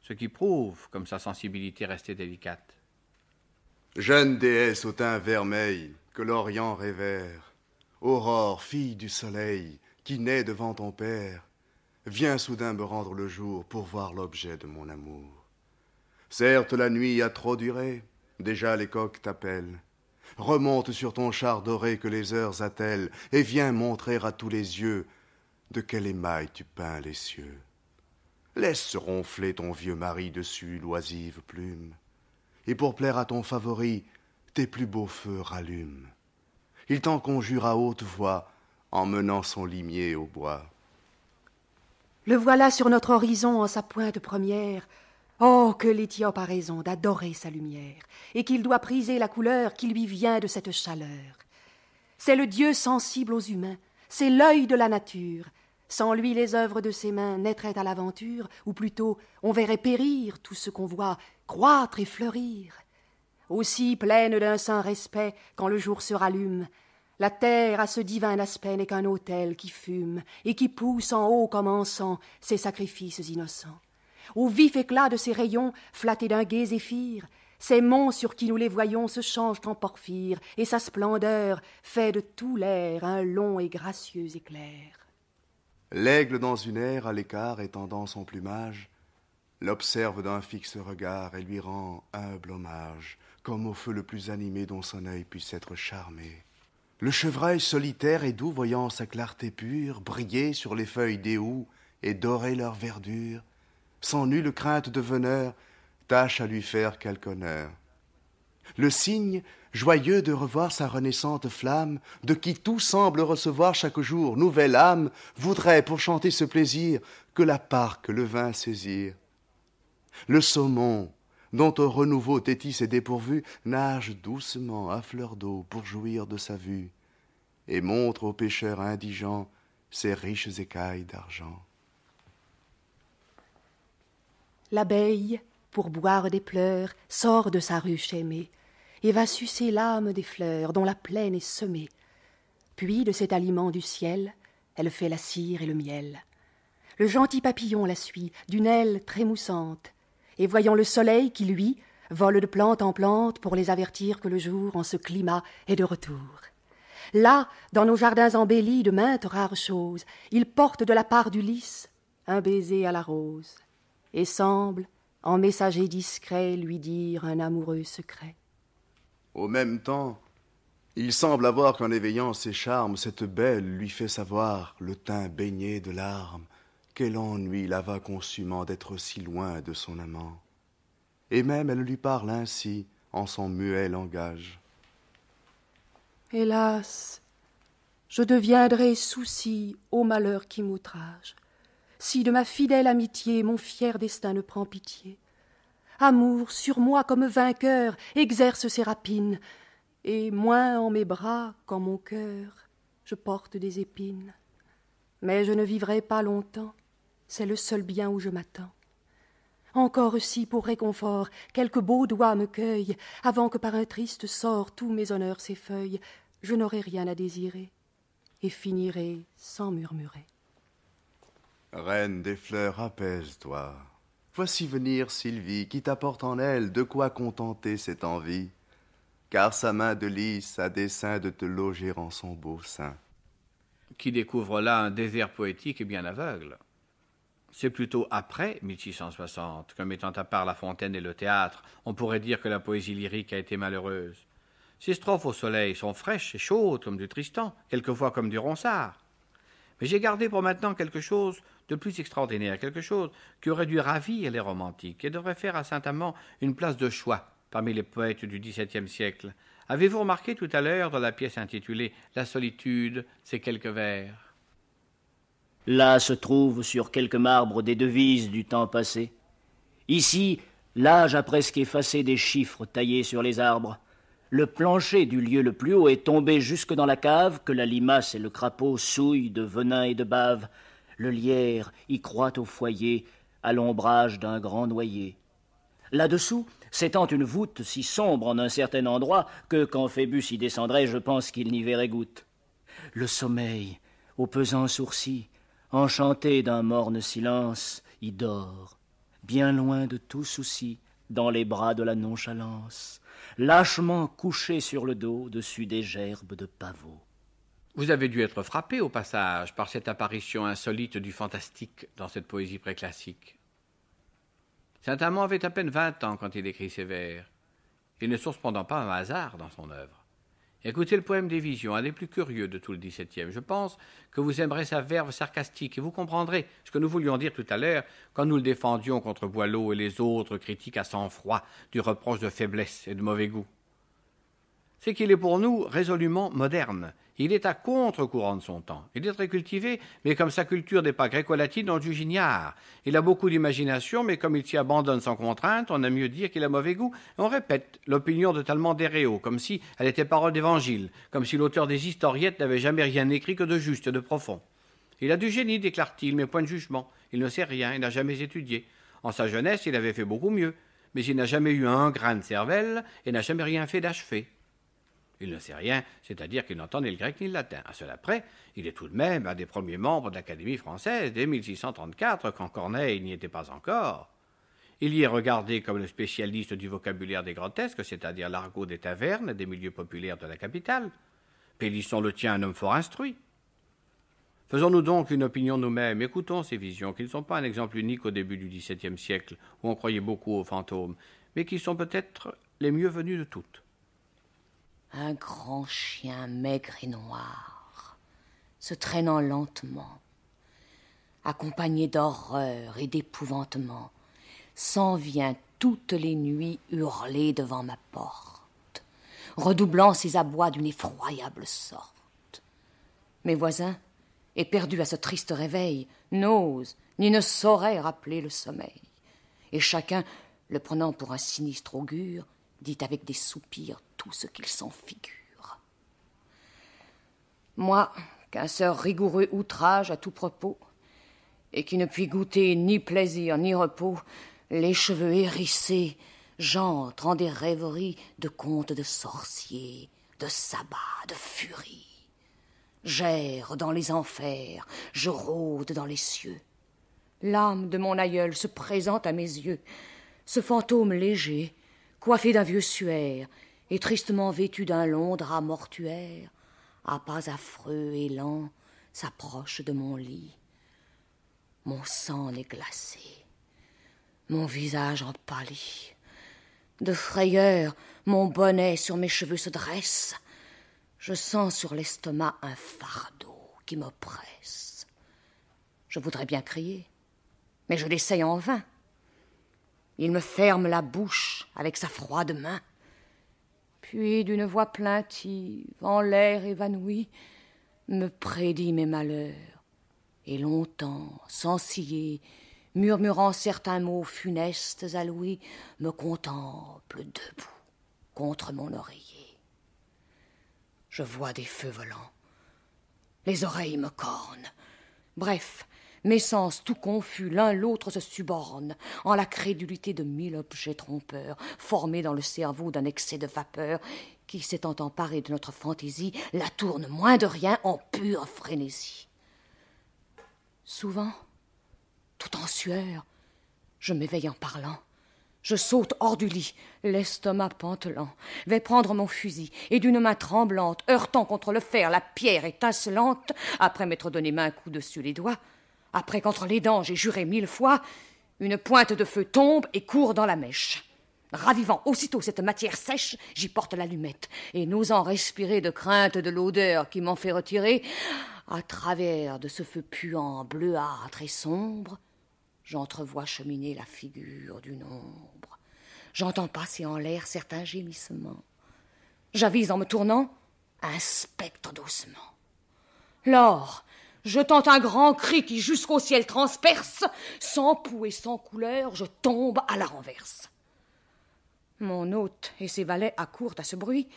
ce qui prouve comme sa sensibilité restait délicate. Jeune déesse au teint vermeil, que l'Orient révère, aurore, fille du soleil, qui naît devant ton père, viens soudain me rendre le jour pour voir l'objet de mon amour. Certes, la nuit a trop duré, déjà les coqs t'appellent. Remonte sur ton char doré que les heures attellent, et viens montrer à tous les yeux de quel émail tu peins les cieux. Laisse ronfler ton vieux mari dessus l'oisive plume, et pour plaire à ton favori, tes plus beaux feux rallume. Il t'en conjure à haute voix, en menant son limier au bois. Le voilà sur notre horizon en sa pointe première. Oh, que l'Éthiope a raison d'adorer sa lumière, et qu'il doit priser la couleur qui lui vient de cette chaleur. C'est le Dieu sensible aux humains, c'est l'œil de la nature. Sans lui, les œuvres de ses mains naîtraient à l'aventure, ou plutôt, on verrait périr tout ce qu'on voit croître et fleurir. Aussi pleine d'un saint respect, quand le jour se rallume, la terre à ce divin aspect n'est qu'un autel qui fume et qui pousse en haut comme encens ses sacrifices innocents. Au vif éclat de ses rayons, flattés d'un gai zéphyr, ces monts sur qui nous les voyons se changent en porphyre, et sa splendeur fait de tout l'air un long et gracieux éclair. L'aigle dans une aire à l'écart étendant son plumage, l'observe d'un fixe regard et lui rend humble hommage, comme au feu le plus animé dont son œil puisse être charmé. Le chevreuil solitaire et doux, voyant sa clarté pure briller sur les feuilles des houx et dorer leur verdure, sans nulle crainte de veneur, tâche à lui faire quelque honneur. Le cygne, joyeux de revoir sa renaissante flamme, de qui tout semble recevoir chaque jour nouvelle âme, voudrait, pour chanter ce plaisir, que la part que le vin saisir. Le saumon, dont au renouveau Tétis est dépourvu, nage doucement à fleur d'eau pour jouir de sa vue, et montre aux pêcheurs indigents ses riches écailles d'argent. L'abeille, pour boire des pleurs, sort de sa ruche aimée, et va sucer l'âme des fleurs dont la plaine est semée. Puis, de cet aliment du ciel, elle fait la cire et le miel. Le gentil papillon la suit d'une aile trémoussante, et voyant le soleil qui, lui, vole de plante en plante pour les avertir que le jour, en ce climat, est de retour. Là, dans nos jardins embellis de maintes rares choses, il porte de la part d'Ulysse un baiser à la rose, et semble, en messager discret, lui dire un amoureux secret. Au même temps, il semble avoir qu'en éveillant ses charmes, cette belle lui fait savoir, le teint baigné de larmes, quel ennui la va consumant d'être si loin de son amant. Et même elle lui parle ainsi, en son muet langage. Hélas, je deviendrai souci au malheur qui m'outrage, si de ma fidèle amitié mon fier destin ne prend pitié. Amour, sur moi comme vainqueur, exerce ses rapines, et moins en mes bras qu'en mon cœur, je porte des épines. Mais je ne vivrai pas longtemps, c'est le seul bien où je m'attends. Encore si, pour réconfort, quelque beau doigt me cueille, avant que par un triste sort tous mes honneurs s'effeuillent, je n'aurai rien à désirer, et finirai sans murmurer. Reine des fleurs, apaise-toi. Voici venir Sylvie, qui t'apporte en elle de quoi contenter cette envie, car sa main de lys a dessein de te loger en son beau sein. Qui découvre là un désert poétique et bien aveugle. C'est plutôt après 1660 que, mettant à part La Fontaine et le théâtre, on pourrait dire que la poésie lyrique a été malheureuse. Ces strophes au soleil sont fraîches et chaudes comme du Tristan, quelquefois comme du Ronsard. Mais j'ai gardé pour maintenant quelque chose de plus extraordinaire, quelque chose qui aurait dû ravir les romantiques et devrait faire à Saint-Amand une place de choix parmi les poètes du XVIIe siècle. Avez-vous remarqué tout à l'heure dans la pièce intitulée « La solitude, ces quelques vers » Là se trouvent sur quelques marbres des devises du temps passé. Ici, l'âge a presque effacé des chiffres taillés sur les arbres. Le plancher du lieu le plus haut est tombé jusque dans la cave que la limace et le crapaud souillent de venin et de bave. Le lierre y croît au foyer, à l'ombrage d'un grand noyer. Là-dessous s'étend une voûte si sombre en un certain endroit que, quand Phébus y descendrait, je pense qu'il n'y verrait goutte. Le sommeil, aux pesants sourcils, enchanté d'un morne silence, y dort, bien loin de tout souci, dans les bras de la nonchalance, lâchement couché sur le dos, dessus des gerbes de pavots. Vous avez dû être frappé au passage par cette apparition insolite du fantastique dans cette poésie préclassique. Saint-Amand avait à peine 20 ans quand il écrit ces vers. Ils ne sont cependant pas un hasard dans son œuvre. Écoutez le poème des Visions, un des plus curieux de tout le XVIIe. Je pense que vous aimerez sa verve sarcastique et vous comprendrez ce que nous voulions dire tout à l'heure quand nous le défendions contre Boileau et les autres critiques à sang-froid du reproche de faiblesse et de mauvais goût. C'est qu'il est pour nous résolument moderne. Il est à contre-courant de son temps. Il est très cultivé, mais comme sa culture n'est pas gréco-latine, on le juge ignare. Il a beaucoup d'imagination, mais comme il s'y abandonne sans contrainte, on aime mieux dire qu'il a mauvais goût. Et on répète l'opinion de Tallemant d'Héréo, comme si elle était parole d'évangile, comme si l'auteur des historiettes n'avait jamais rien écrit que de juste et de profond. Il a du génie, déclare-t-il, mais point de jugement. Il ne sait rien, il n'a jamais étudié. En sa jeunesse, il avait fait beaucoup mieux, mais il n'a jamais eu un grain de cervelle et n'a jamais rien fait d'achevé. Il ne sait rien, c'est-à-dire qu'il n'entend ni le grec ni le latin. À cela près, il est tout de même un des premiers membres de l'Académie française dès 1634, quand Corneille n'y était pas encore. Il y est regardé comme le spécialiste du vocabulaire des grotesques, c'est-à-dire l'argot des tavernes et des milieux populaires de la capitale. Pélisson le tient un homme fort instruit. Faisons-nous donc une opinion nous-mêmes, écoutons ces visions, qui ne sont pas un exemple unique au début du XVIIe siècle, où on croyait beaucoup aux fantômes, mais qui sont peut-être les mieux venues de toutes. Un grand chien maigre et noir, se traînant lentement, accompagné d'horreur et d'épouvantement, s'en vient toutes les nuits hurler devant ma porte, redoublant ses abois d'une effroyable sorte. Mes voisins, éperdus à ce triste réveil, n'osent ni ne sauraient rappeler le sommeil, et chacun, le prenant pour un sinistre augure, dit avec des soupirs tout ce qu'il s'en figure. Moi, qu'un sort rigoureux outrage à tout propos, et qui ne puis goûter ni plaisir ni repos, les cheveux hérissés, j'entre en des rêveries de contes de sorciers, de sabbats, de furies. J'erre dans les enfers, je rôde dans les cieux. L'âme de mon aïeul se présente à mes yeux, ce fantôme léger, coiffé d'un vieux suaire et tristement vêtu d'un long drap mortuaire, à pas affreux et lents, s'approche de mon lit. Mon sang est glacé, mon visage en pâlit. De frayeur, mon bonnet sur mes cheveux se dresse. Je sens sur l'estomac un fardeau qui m'oppresse. Je voudrais bien crier, mais je l'essaye en vain. Il me ferme la bouche avec sa froide main. Puis, d'une voix plaintive, en l'air évanoui, me prédit mes malheurs. Et longtemps, sans ciller, murmurant certains mots funestes à l'ouïe, me contemple debout contre mon oreiller. Je vois des feux volants. Les oreilles me cornent. Bref, mes sens tout confus, l'un l'autre se subornent en la crédulité de 1000 objets trompeurs, formés dans le cerveau d'un excès de vapeur qui, s'étant emparé de notre fantaisie, la tourne moins de rien en pure frénésie. Souvent, tout en sueur, je m'éveille en parlant. Je saute hors du lit, l'estomac pantelant, vais prendre mon fusil, et d'une main tremblante, heurtant contre le fer la pierre étincelante, après m'être donné main coup dessus les doigts, après qu'entre les dents j'ai juré 1000 fois, une pointe de feu tombe et court dans la mèche. Ravivant aussitôt cette matière sèche, j'y porte l'allumette, et n'osant respirer de crainte de l'odeur qui m'en fait retirer, à travers de ce feu puant, bleuâtre et sombre, j'entrevois cheminer la figure d'une ombre. J'entends passer en l'air certains gémissements. J'avise en me tournant un spectre d'ossement. Lors, je tente un grand cri qui jusqu'au ciel transperce, sans pouls et sans couleur, je tombe à la renverse. Mon hôte et ses valets accourent à ce bruit,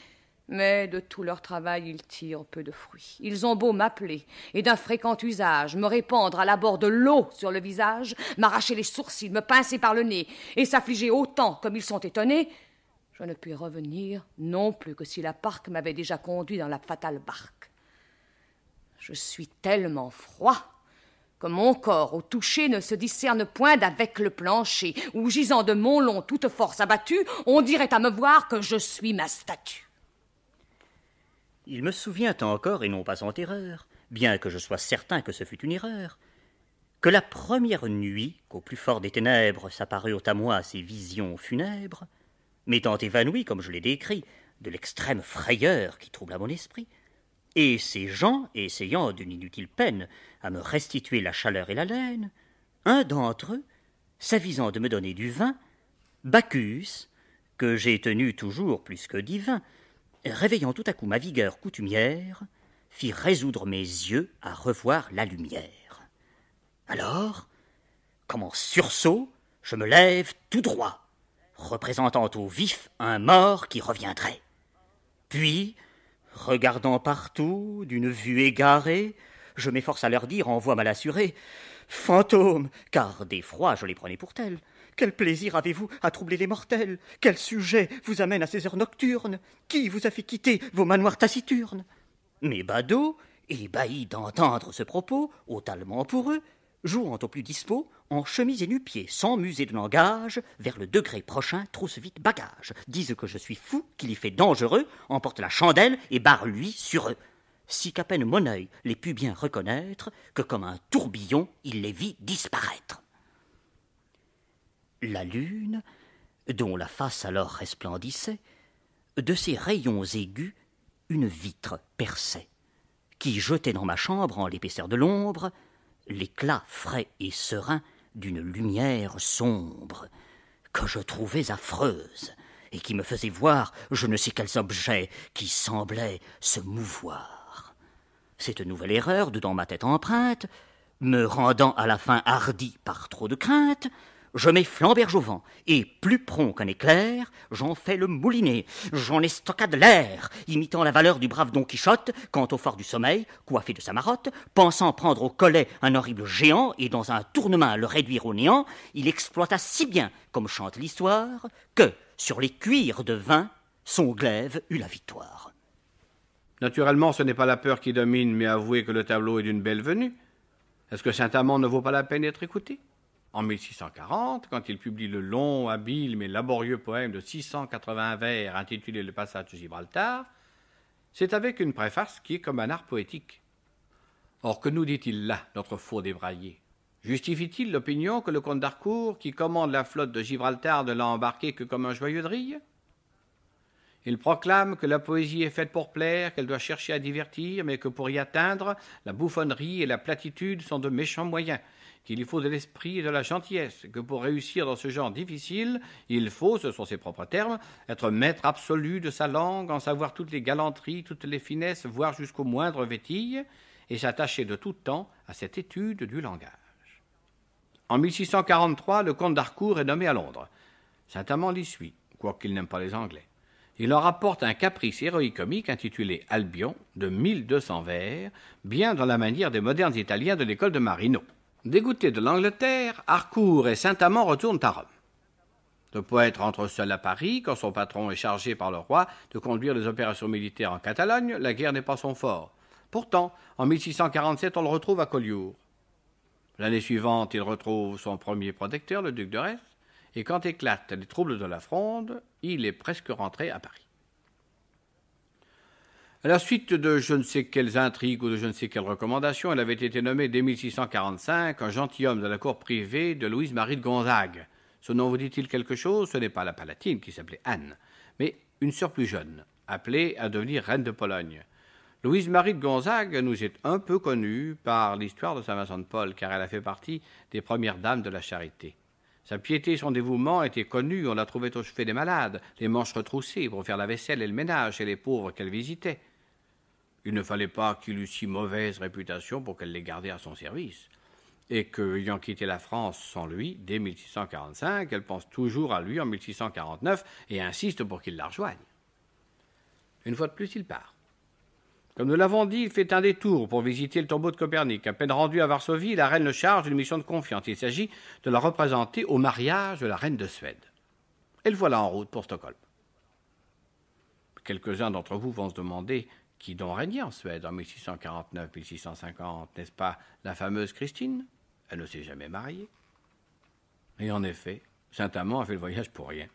mais de tout leur travail ils tirent peu de fruits. Ils ont beau m'appeler, et d'un fréquent usage, me répandre à l'abord de l'eau sur le visage, m'arracher les sourcils, me pincer par le nez, et s'affliger autant comme ils sont étonnés, je ne puis revenir non plus que si la parque m'avait déjà conduit dans la fatale barque. Je suis tellement froid que mon corps au toucher ne se discerne point d'avec le plancher, où gisant de mon long toute force abattue, on dirait à me voir que je suis ma statue. Il me souvient encore, et non pas en terreur, bien que je sois certain que ce fut une erreur, que la première nuit, qu'au plus fort des ténèbres s'apparurent à moi ces visions funèbres, m'étant évanoui, comme je l'ai décrit, de l'extrême frayeur qui troubla mon esprit, et ces gens, essayant d'une inutile peine à me restituer la chaleur et l'haleine, un d'entre eux, s'avisant de me donner du vin, Bacchus, que j'ai tenu toujours plus que divin, réveillant tout à coup ma vigueur coutumière, fit résoudre mes yeux à revoir la lumière. Alors, comme en sursaut, je me lève tout droit, représentant au vif un mort qui reviendrait. Puis, regardant partout, d'une vue égarée, je m'efforce à leur dire en voix mal assurée « Fantômes, car d'effroi je les prenais pour tels. Quel plaisir avez-vous à troubler les mortels? Quel sujet vous amène à ces heures nocturnes? Qui vous a fait quitter vos manoirs taciturnes ?» Mais badauds, ébahis d'entendre ce propos, otalement pour eux, jouant au plus dispos, en chemise et nu-pieds, sans musée de langage, vers le degré prochain, trousse vite bagage, disent que je suis fou, qu'il y fait dangereux, emporte la chandelle et barre lui sur eux. Si qu'à peine mon œil les put bien reconnaître, que comme un tourbillon, il les vit disparaître. La lune, dont la face alors resplendissait, de ses rayons aigus, une vitre perçait, qui jetait dans ma chambre, en l'épaisseur de l'ombre, l'éclat frais et serein d'une lumière sombre, que je trouvais affreuse, et qui me faisait voir je ne sais quels objets qui semblaient se mouvoir. Cette nouvelle erreur, dedans ma tête empreinte, me rendant à la fin hardi par trop de crainte, je mets flamberge au vent, et plus prompt qu'un éclair, j'en fais le moulinet, j'en estoccade l'air, imitant la valeur du brave Don Quichotte, quant au fort du sommeil, coiffé de sa marotte, pensant prendre au collet un horrible géant, et dans un tournement le réduire au néant, il exploita si bien, comme chante l'histoire, que, sur les cuirs de vin, son glaive eut la victoire. Naturellement, ce n'est pas la peur qui domine, mais avouez que le tableau est d'une belle venue. Est-ce que Saint-Amand ne vaut pas la peine d'être écouté? En 1640, quand il publie le long, habile mais laborieux poème de 680 vers intitulé « Le passage de Gibraltar », C'est avec une préface qui est comme un art poétique. Or, que nous dit-il là, notre faux débraillé? Justifie-t-il l'opinion que le comte d'Harcourt, qui commande la flotte de Gibraltar, ne l'a embarqué que comme un joyeux de rille? Il proclame que la poésie est faite pour plaire, qu'elle doit chercher à divertir, mais que pour y atteindre, la bouffonnerie et la platitude sont de méchants moyens, qu'il y faut de l'esprit et de la gentillesse, que pour réussir dans ce genre difficile, il faut, ce sont ses propres termes, être maître absolu de sa langue, en savoir toutes les galanteries, toutes les finesses, voire jusqu'aux moindres vétilles, et s'attacher de tout temps à cette étude du langage. En 1643, le comte d'Harcourt est nommé à Londres. Saint-Amand l'y suit, quoiqu'il n'aime pas les Anglais. Il en rapporte un caprice héroïque-comique intitulé Albion, de 1200 vers, bien dans la manière des modernes Italiens de l'école de Marino. Dégoûté de l'Angleterre, Harcourt et Saint-Amand retournent à Rome. Le poète rentre seul à Paris quand son patron est chargé par le roi de conduire les opérations militaires en Catalogne. La guerre n'est pas son fort. Pourtant, en 1647, on le retrouve à Collioure. L'année suivante, il retrouve son premier protecteur, le duc de Retz, et quand éclatent les troubles de la Fronde, il est presque rentré à Paris. À la suite de je ne sais quelles intrigues ou de je ne sais quelles recommandations, il avait été nommé dès 1645 un gentilhomme de la cour privée de Louise-Marie de Gonzague. Ce nom vous dit-il quelque chose? Ce n'est pas la Palatine qui s'appelait Anne, mais une sœur plus jeune, appelée à devenir reine de Pologne. Louise-Marie de Gonzague nous est un peu connue par l'histoire de Saint Vincent de Paul, car elle a fait partie des premières dames de la charité. Sa piété et son dévouement étaient connus, on la trouvait au chevet des malades, les manches retroussées pour faire la vaisselle et le ménage chez les pauvres qu'elle visitait. Il ne fallait pas qu'il eût si mauvaise réputation pour qu'elle les gardait à son service, et que, ayant quitté la France sans lui, dès 1645, elle pense toujours à lui en 1649 et insiste pour qu'il la rejoigne. Une fois de plus, il part. Comme nous l'avons dit, il fait un détour pour visiter le tombeau de Copernic. À peine rendu à Varsovie, la reine le charge d'une mission de confiance. Il s'agit de la représenter au mariage de la reine de Suède. Et le voilà en route pour Stockholm. Quelques-uns d'entre vous vont se demander qui donc régnait en Suède en 1649-1650, n'est-ce pas la fameuse Christine? Elle ne s'est jamais mariée. Et en effet, Saint-Amand a fait le voyage pour rien.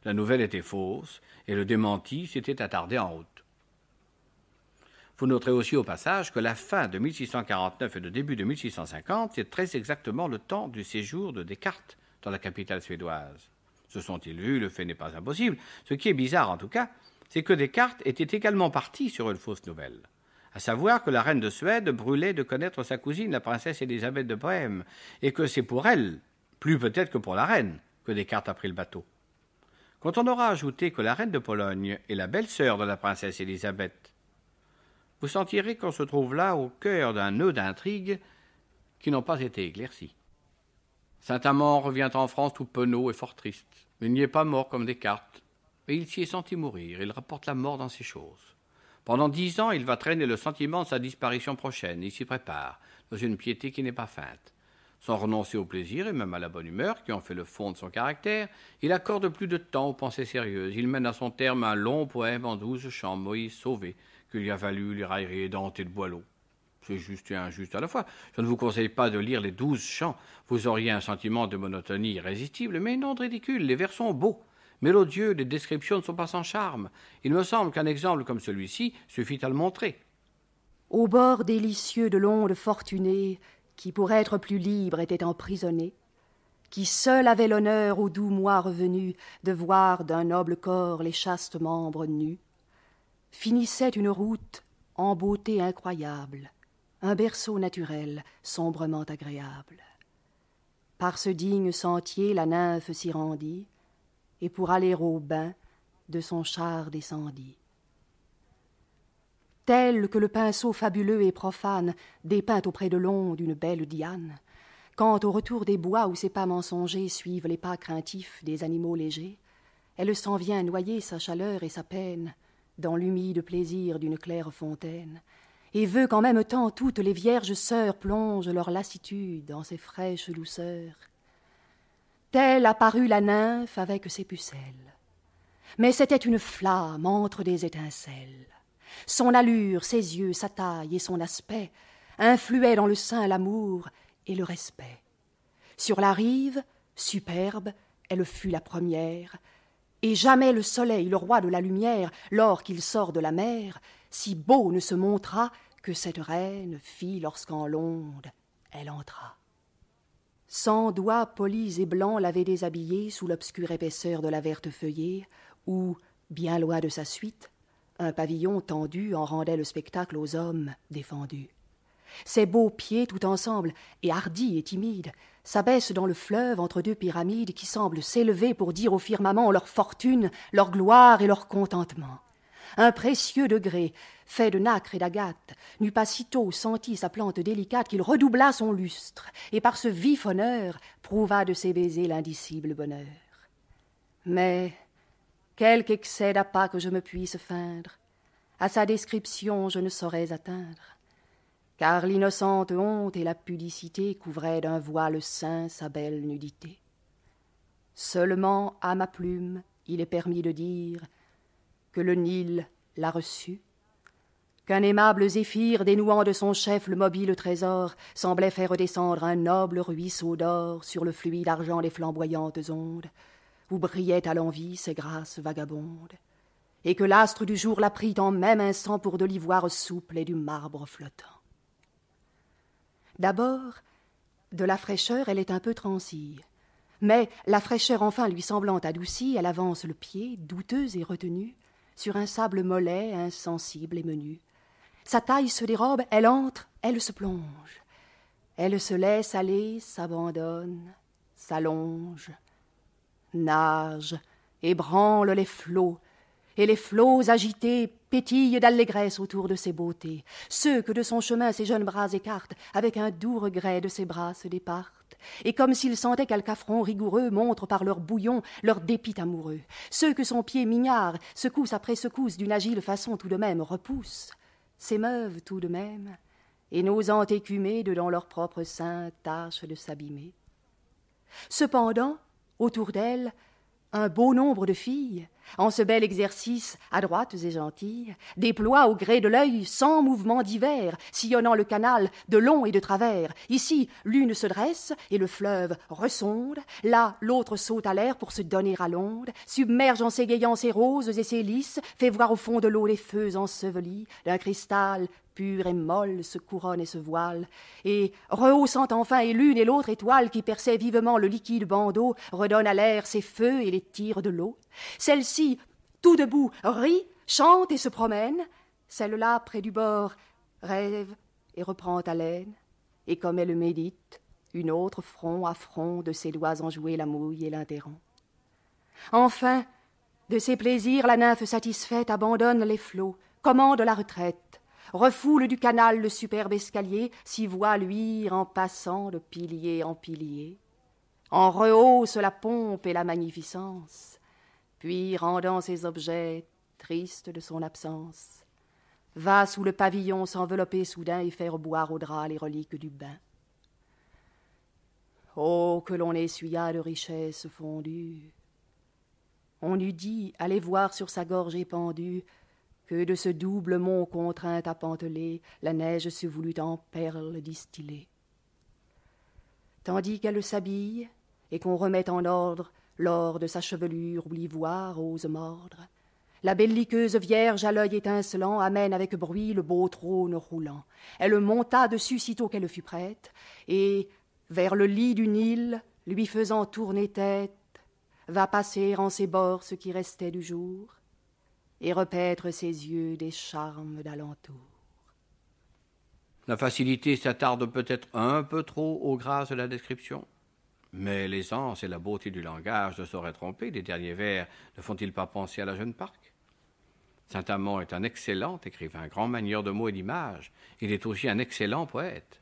La nouvelle était fausse, et le démenti s'était attardé en route. Vous noterez aussi au passage que la fin de 1649 et le début de 1650, c'est très exactement le temps du séjour de Descartes dans la capitale suédoise. Se sont-ils vus? Le fait n'est pas impossible. Ce qui est bizarre en tout cas, c'est que Descartes était également parti sur une fausse nouvelle, à savoir que la reine de Suède brûlait de connaître sa cousine, la princesse Élisabeth de Bohême, et que c'est pour elle, plus peut-être que pour la reine, que Descartes a pris le bateau. Quand on aura ajouté que la reine de Pologne est la belle-sœur de la princesse Élisabeth, vous sentirez qu'on se trouve là au cœur d'un nœud d'intrigues qui n'ont pas été éclaircis. Saint-Amand revient en France tout penaud et fort triste. Il n'y est pas mort comme Descartes, mais il s'y est senti mourir. Il rapporte la mort dans ses choses. Pendant 10 ans, il va traîner le sentiment de sa disparition prochaine. Il s'y prépare, dans une piété qui n'est pas feinte. Sans renoncer au plaisir et même à la bonne humeur, qui ont fait le fond de son caractère, il accorde plus de temps aux pensées sérieuses. Il mène à son terme un long poème en 12 chants, Moïse sauvé, qu'il lui a valu les railleries édentes et de Boileau. C'est juste et injuste à la fois. Je ne vous conseille pas de lire les 12 chants. Vous auriez un sentiment de monotonie irrésistible, mais non de ridicule. Les vers sont beaux, mélodieux, les descriptions ne sont pas sans charme. Il me semble qu'un exemple comme celui-ci suffit à le montrer. Au bord délicieux de l'onde fortunée, qui pour être plus libre était emprisonné, qui seul avait l'honneur au doux mois revenu de voir d'un noble corps les chastes membres nus, finissait une route en beauté incroyable, un berceau naturel sombrement agréable. Par ce digne sentier la nymphe s'y rendit, et pour aller au bain de son char descendit. Tel que le pinceau fabuleux et profane dépeint auprès de l'onde une belle Diane, quand au retour des bois où ses pas mensongers suivent les pas craintifs des animaux légers, elle s'en vient noyer sa chaleur et sa peine dans l'humide plaisir d'une claire fontaine, et veut qu'en même temps toutes les vierges sœurs plongent leur lassitude en ces fraîches douceurs. Telle apparut la nymphe avec ses pucelles, mais c'était une flamme entre des étincelles. Son allure, ses yeux, sa taille et son aspect influaient dans le sein l'amour et le respect. Sur la rive, superbe, elle fut la première, Et jamais le soleil, le roi de la lumière, lors qu'il sort de la mer, si beau ne se montra que cette reine fit lorsqu'en l'onde elle entra. 100 doigts polis et blancs l'avaient déshabillée sous l'obscure épaisseur de la verte feuillée, où, bien loin de sa suite, un pavillon tendu en rendait le spectacle aux hommes défendus. Ses beaux pieds tout ensemble, et hardis et timides, s'abaissent dans le fleuve entre deux pyramides qui semblent s'élever pour dire au firmament leur fortune, leur gloire et leur contentement. Un précieux degré, fait de nacre et d'agate, n'eût pas sitôt senti sa plante délicate qu'il redoubla son lustre, et par ce vif honneur prouva de ses baisers l'indicible bonheur. Mais quelque excès d'appât que je me puisse feindre, à sa description je ne saurais atteindre, car l'innocente honte et la pudicité couvraient d'un voile saint sa belle nudité. Seulement à ma plume il est permis de dire que le Nil l'a reçu, qu'un aimable zéphyr dénouant de son chef le mobile trésor semblait faire redescendre un noble ruisseau d'or sur le fluide argent des flamboyantes ondes, où brillaient à l'envi ses grâces vagabondes, et que l'astre du jour la prit en même instant pour de l'ivoire souple et du marbre flottant. D'abord, de la fraîcheur elle est un peu transie, mais la fraîcheur enfin lui semblant adoucie, elle avance le pied, douteuse et retenue, sur un sable mollet, insensible et menu. Sa taille se dérobe, elle entre, elle se plonge. Elle se laisse aller, s'abandonne, s'allonge, nage, ébranle les flots, et les flots agités pétillent d'allégresse autour de ses beautés. Ceux que de son chemin ses jeunes bras écartent, avec un doux regret de ses bras se départent, et comme s'ils sentaient quelque affront rigoureux montre par leur bouillon leur dépit amoureux. Ceux que son pied mignard, secousse après secousse d'une agile façon tout de même repousse, s'émeuvent tout de même, et n'osant écumer de dans leur propre sein tâchent de s'abîmer. Cependant, autour d'elle, un beau nombre de filles, en ce bel exercice, adroites et gentilles, déploient au gré de l'œil 100 mouvements divers, sillonnant le canal de long et de travers. Ici, l'une se dresse et le fleuve ressonde, là, l'autre saute à l'air pour se donner à l'onde, submerge en s'égayant ses roses et ses lys, fait voir au fond de l'eau les feux ensevelis, d'un cristal pure et molle se couronne et se voile, et, rehaussant enfin et l'une et l'autre étoile qui perçait vivement le liquide bandeau, redonne à l'air ses feux et les tire de l'eau. Celle-ci, tout debout, rit, chante et se promène. Celle-là, près du bord, rêve et reprend haleine. Et comme elle médite, une autre front à front de ses doigts enjoués la mouille et l'interrompt. Enfin, de ses plaisirs, la nymphe satisfaite abandonne les flots, commande la retraite, refoule du canal le superbe escalier, s'y voit luire en passant de pilier en pilier, en rehausse la pompe et la magnificence, puis rendant ses objets tristes de son absence, va sous le pavillon s'envelopper soudain et faire boire au drap les reliques du bain. Oh, que l'on essuya de richesses fondues! On eût dit, aller voir sur sa gorge épandue, que de ce double mont contraint à panteler, la neige se voulut en perles distillées. Tandis qu'elle s'habille, et qu'on remet en ordre l'or de sa chevelure où l'ivoire ose mordre, la belliqueuse vierge à l'œil étincelant amène avec bruit le beau trône roulant. Elle monta dessus sitôt qu'elle fut prête, et, vers le lit du Nil, lui faisant tourner tête, va passer en ses bords ce qui restait du jour, et repaître ses yeux des charmes d'alentour. La facilité s'attarde peut-être un peu trop aux grâces de la description, mais l'aisance et la beauté du langage ne sauraient tromper. Les derniers vers ne font-ils pas penser à la jeune Parc? Saint-Amand est un excellent écrivain, un grand manieur de mots et d'images. Il est aussi un excellent poète.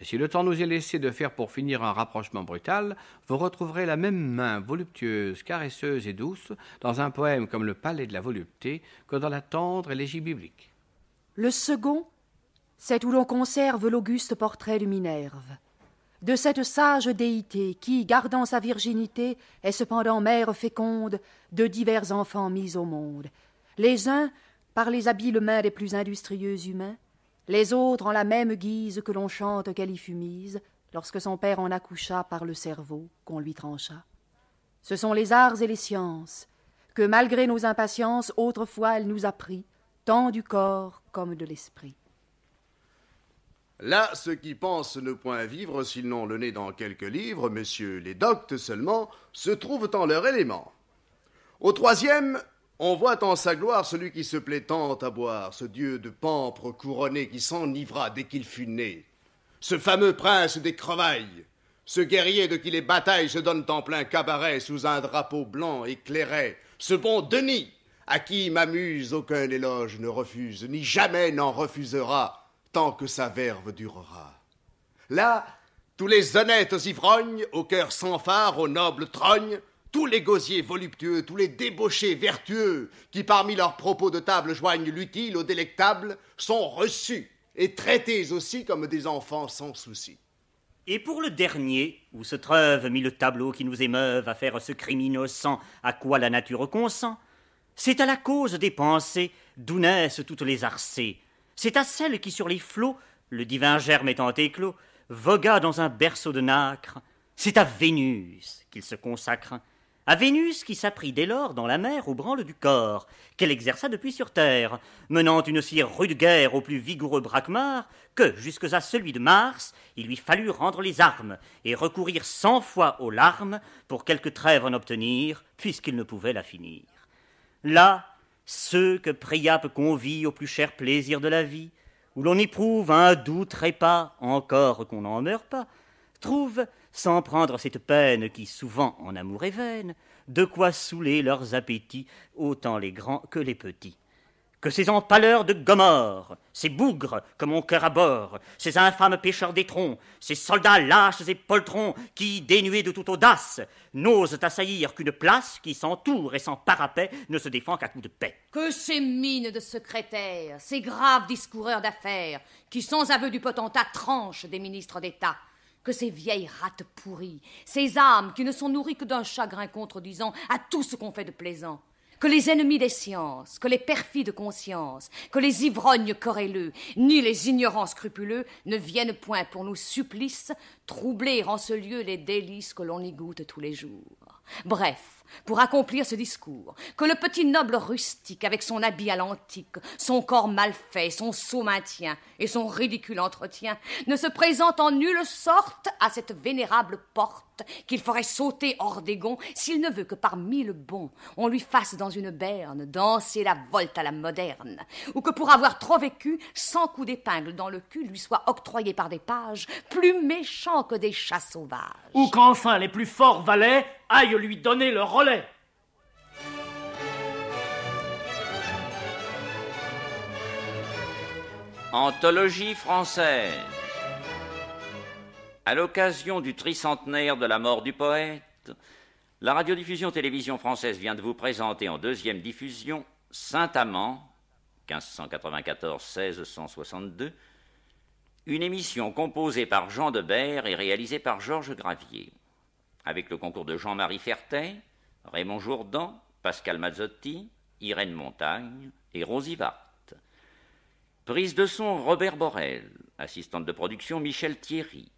Et si le temps nous est laissé de faire pour finir un rapprochement brutal, vous retrouverez la même main voluptueuse, caresseuse et douce dans un poème comme Le Palais de la Volupté que dans la tendre élégie biblique. Le second, c'est où l'on conserve l'auguste portrait de Minerve, de cette sage déité qui, gardant sa virginité, est cependant mère féconde de divers enfants mis au monde, les uns par les habiles mains des plus industrieux humains, les autres en la même guise que l'on chante qu'elle y fut mise, lorsque son père en accoucha par le cerveau qu'on lui trancha. Ce sont les arts et les sciences, que malgré nos impatiences, autrefois elle nous a pris, tant du corps comme de l'esprit. Là, ceux qui pensent ne point vivre, s'ils n'ont le nez dans quelques livres, messieurs les doctes seulement, se trouvent en leur élément. Au troisième, on voit en sa gloire celui qui se plaît tant à boire, ce dieu de pampre couronné qui s'enivra dès qu'il fut né. Ce fameux prince des crevailles, ce guerrier de qui les batailles se donnent en plein cabaret sous un drapeau blanc éclairé, ce bon Denis, à qui m'amuse aucun éloge ne refuse, ni jamais n'en refusera, tant que sa verve durera. Là, tous les honnêtes ivrognes, au cœur sans phare, au noble trogne, tous les gosiers voluptueux, tous les débauchés vertueux, qui parmi leurs propos de table joignent l'utile au délectable, sont reçus et traités aussi comme des enfants sans souci. Et pour le dernier, où se treuve mis le tableau qui nous émeuve à faire ce crime innocent à quoi la nature consent, c'est à la cause des pensées d'où naissent toutes les arcées. C'est à celle qui sur les flots, le divin germe étant éclos, vogua dans un berceau de nacre. C'est à Vénus qu'il se consacre. À Vénus qui s'apprit dès lors dans la mer au branle du corps, qu'elle exerça depuis sur terre, menant une si rude guerre au plus vigoureux braquemar, que, jusque à celui de Mars, il lui fallut rendre les armes, et recourir 100 fois aux larmes, pour quelque trêve en obtenir, puisqu'il ne pouvait la finir. Là, ceux que Priape convie au plus cher plaisir de la vie, où l'on éprouve un doux trépas, encore qu'on n'en meure pas, trouvent, sans prendre cette peine qui souvent en amour est vaine, de quoi saouler leurs appétits, autant les grands que les petits. Que ces empaleurs de Gomorre, ces bougres que mon cœur abhorre, ces infâmes pêcheurs d'étrons, ces soldats lâches et poltrons qui, dénués de toute audace, n'osent assaillir qu'une place qui, sans tour et sans parapet, ne se défend qu'à coups de paix. Que ces mines de secrétaires, ces graves discoureurs d'affaires, qui sans aveu du potentat tranchent des ministres d'État, que ces vieilles rates pourries, ces âmes qui ne sont nourries que d'un chagrin contredisant à tout ce qu'on fait de plaisant, que les ennemis des sciences, que les perfides consciences, que les ivrognes querelleux, ni les ignorants scrupuleux ne viennent point pour nos supplices troubler en ce lieu les délices que l'on y goûte tous les jours. Bref, pour accomplir ce discours, que le petit noble rustique, avec son habit à l'antique, son corps mal fait, son sot maintien et son ridicule entretien, ne se présente en nulle sorte à cette vénérable porte qu'il ferait sauter hors des gonds s'il ne veut que par 1000 bons on lui fasse dans une berne danser la volte à la moderne, ou que pour avoir trop vécu, 100 coups d'épingle dans le cul lui soient octroyés par des pages plus méchants que des chats sauvages. Ou qu'enfin les plus forts valets aillent lui donner le relais. Anthologie française. À l'occasion du tricentenaire de la mort du poète, la radiodiffusion-télévision française vient de vous présenter en deuxième diffusion Saint-Amand, 1594-1662, une émission composée par Jean de Bert et réalisée par Georges Gravier, avec le concours de Jean-Marie Fertet, Raymond Jourdan, Pascal Mazzotti, Irène Montagne et Rosy Vart. Prise de son Robert Borel, assistante de production Michel Thierry.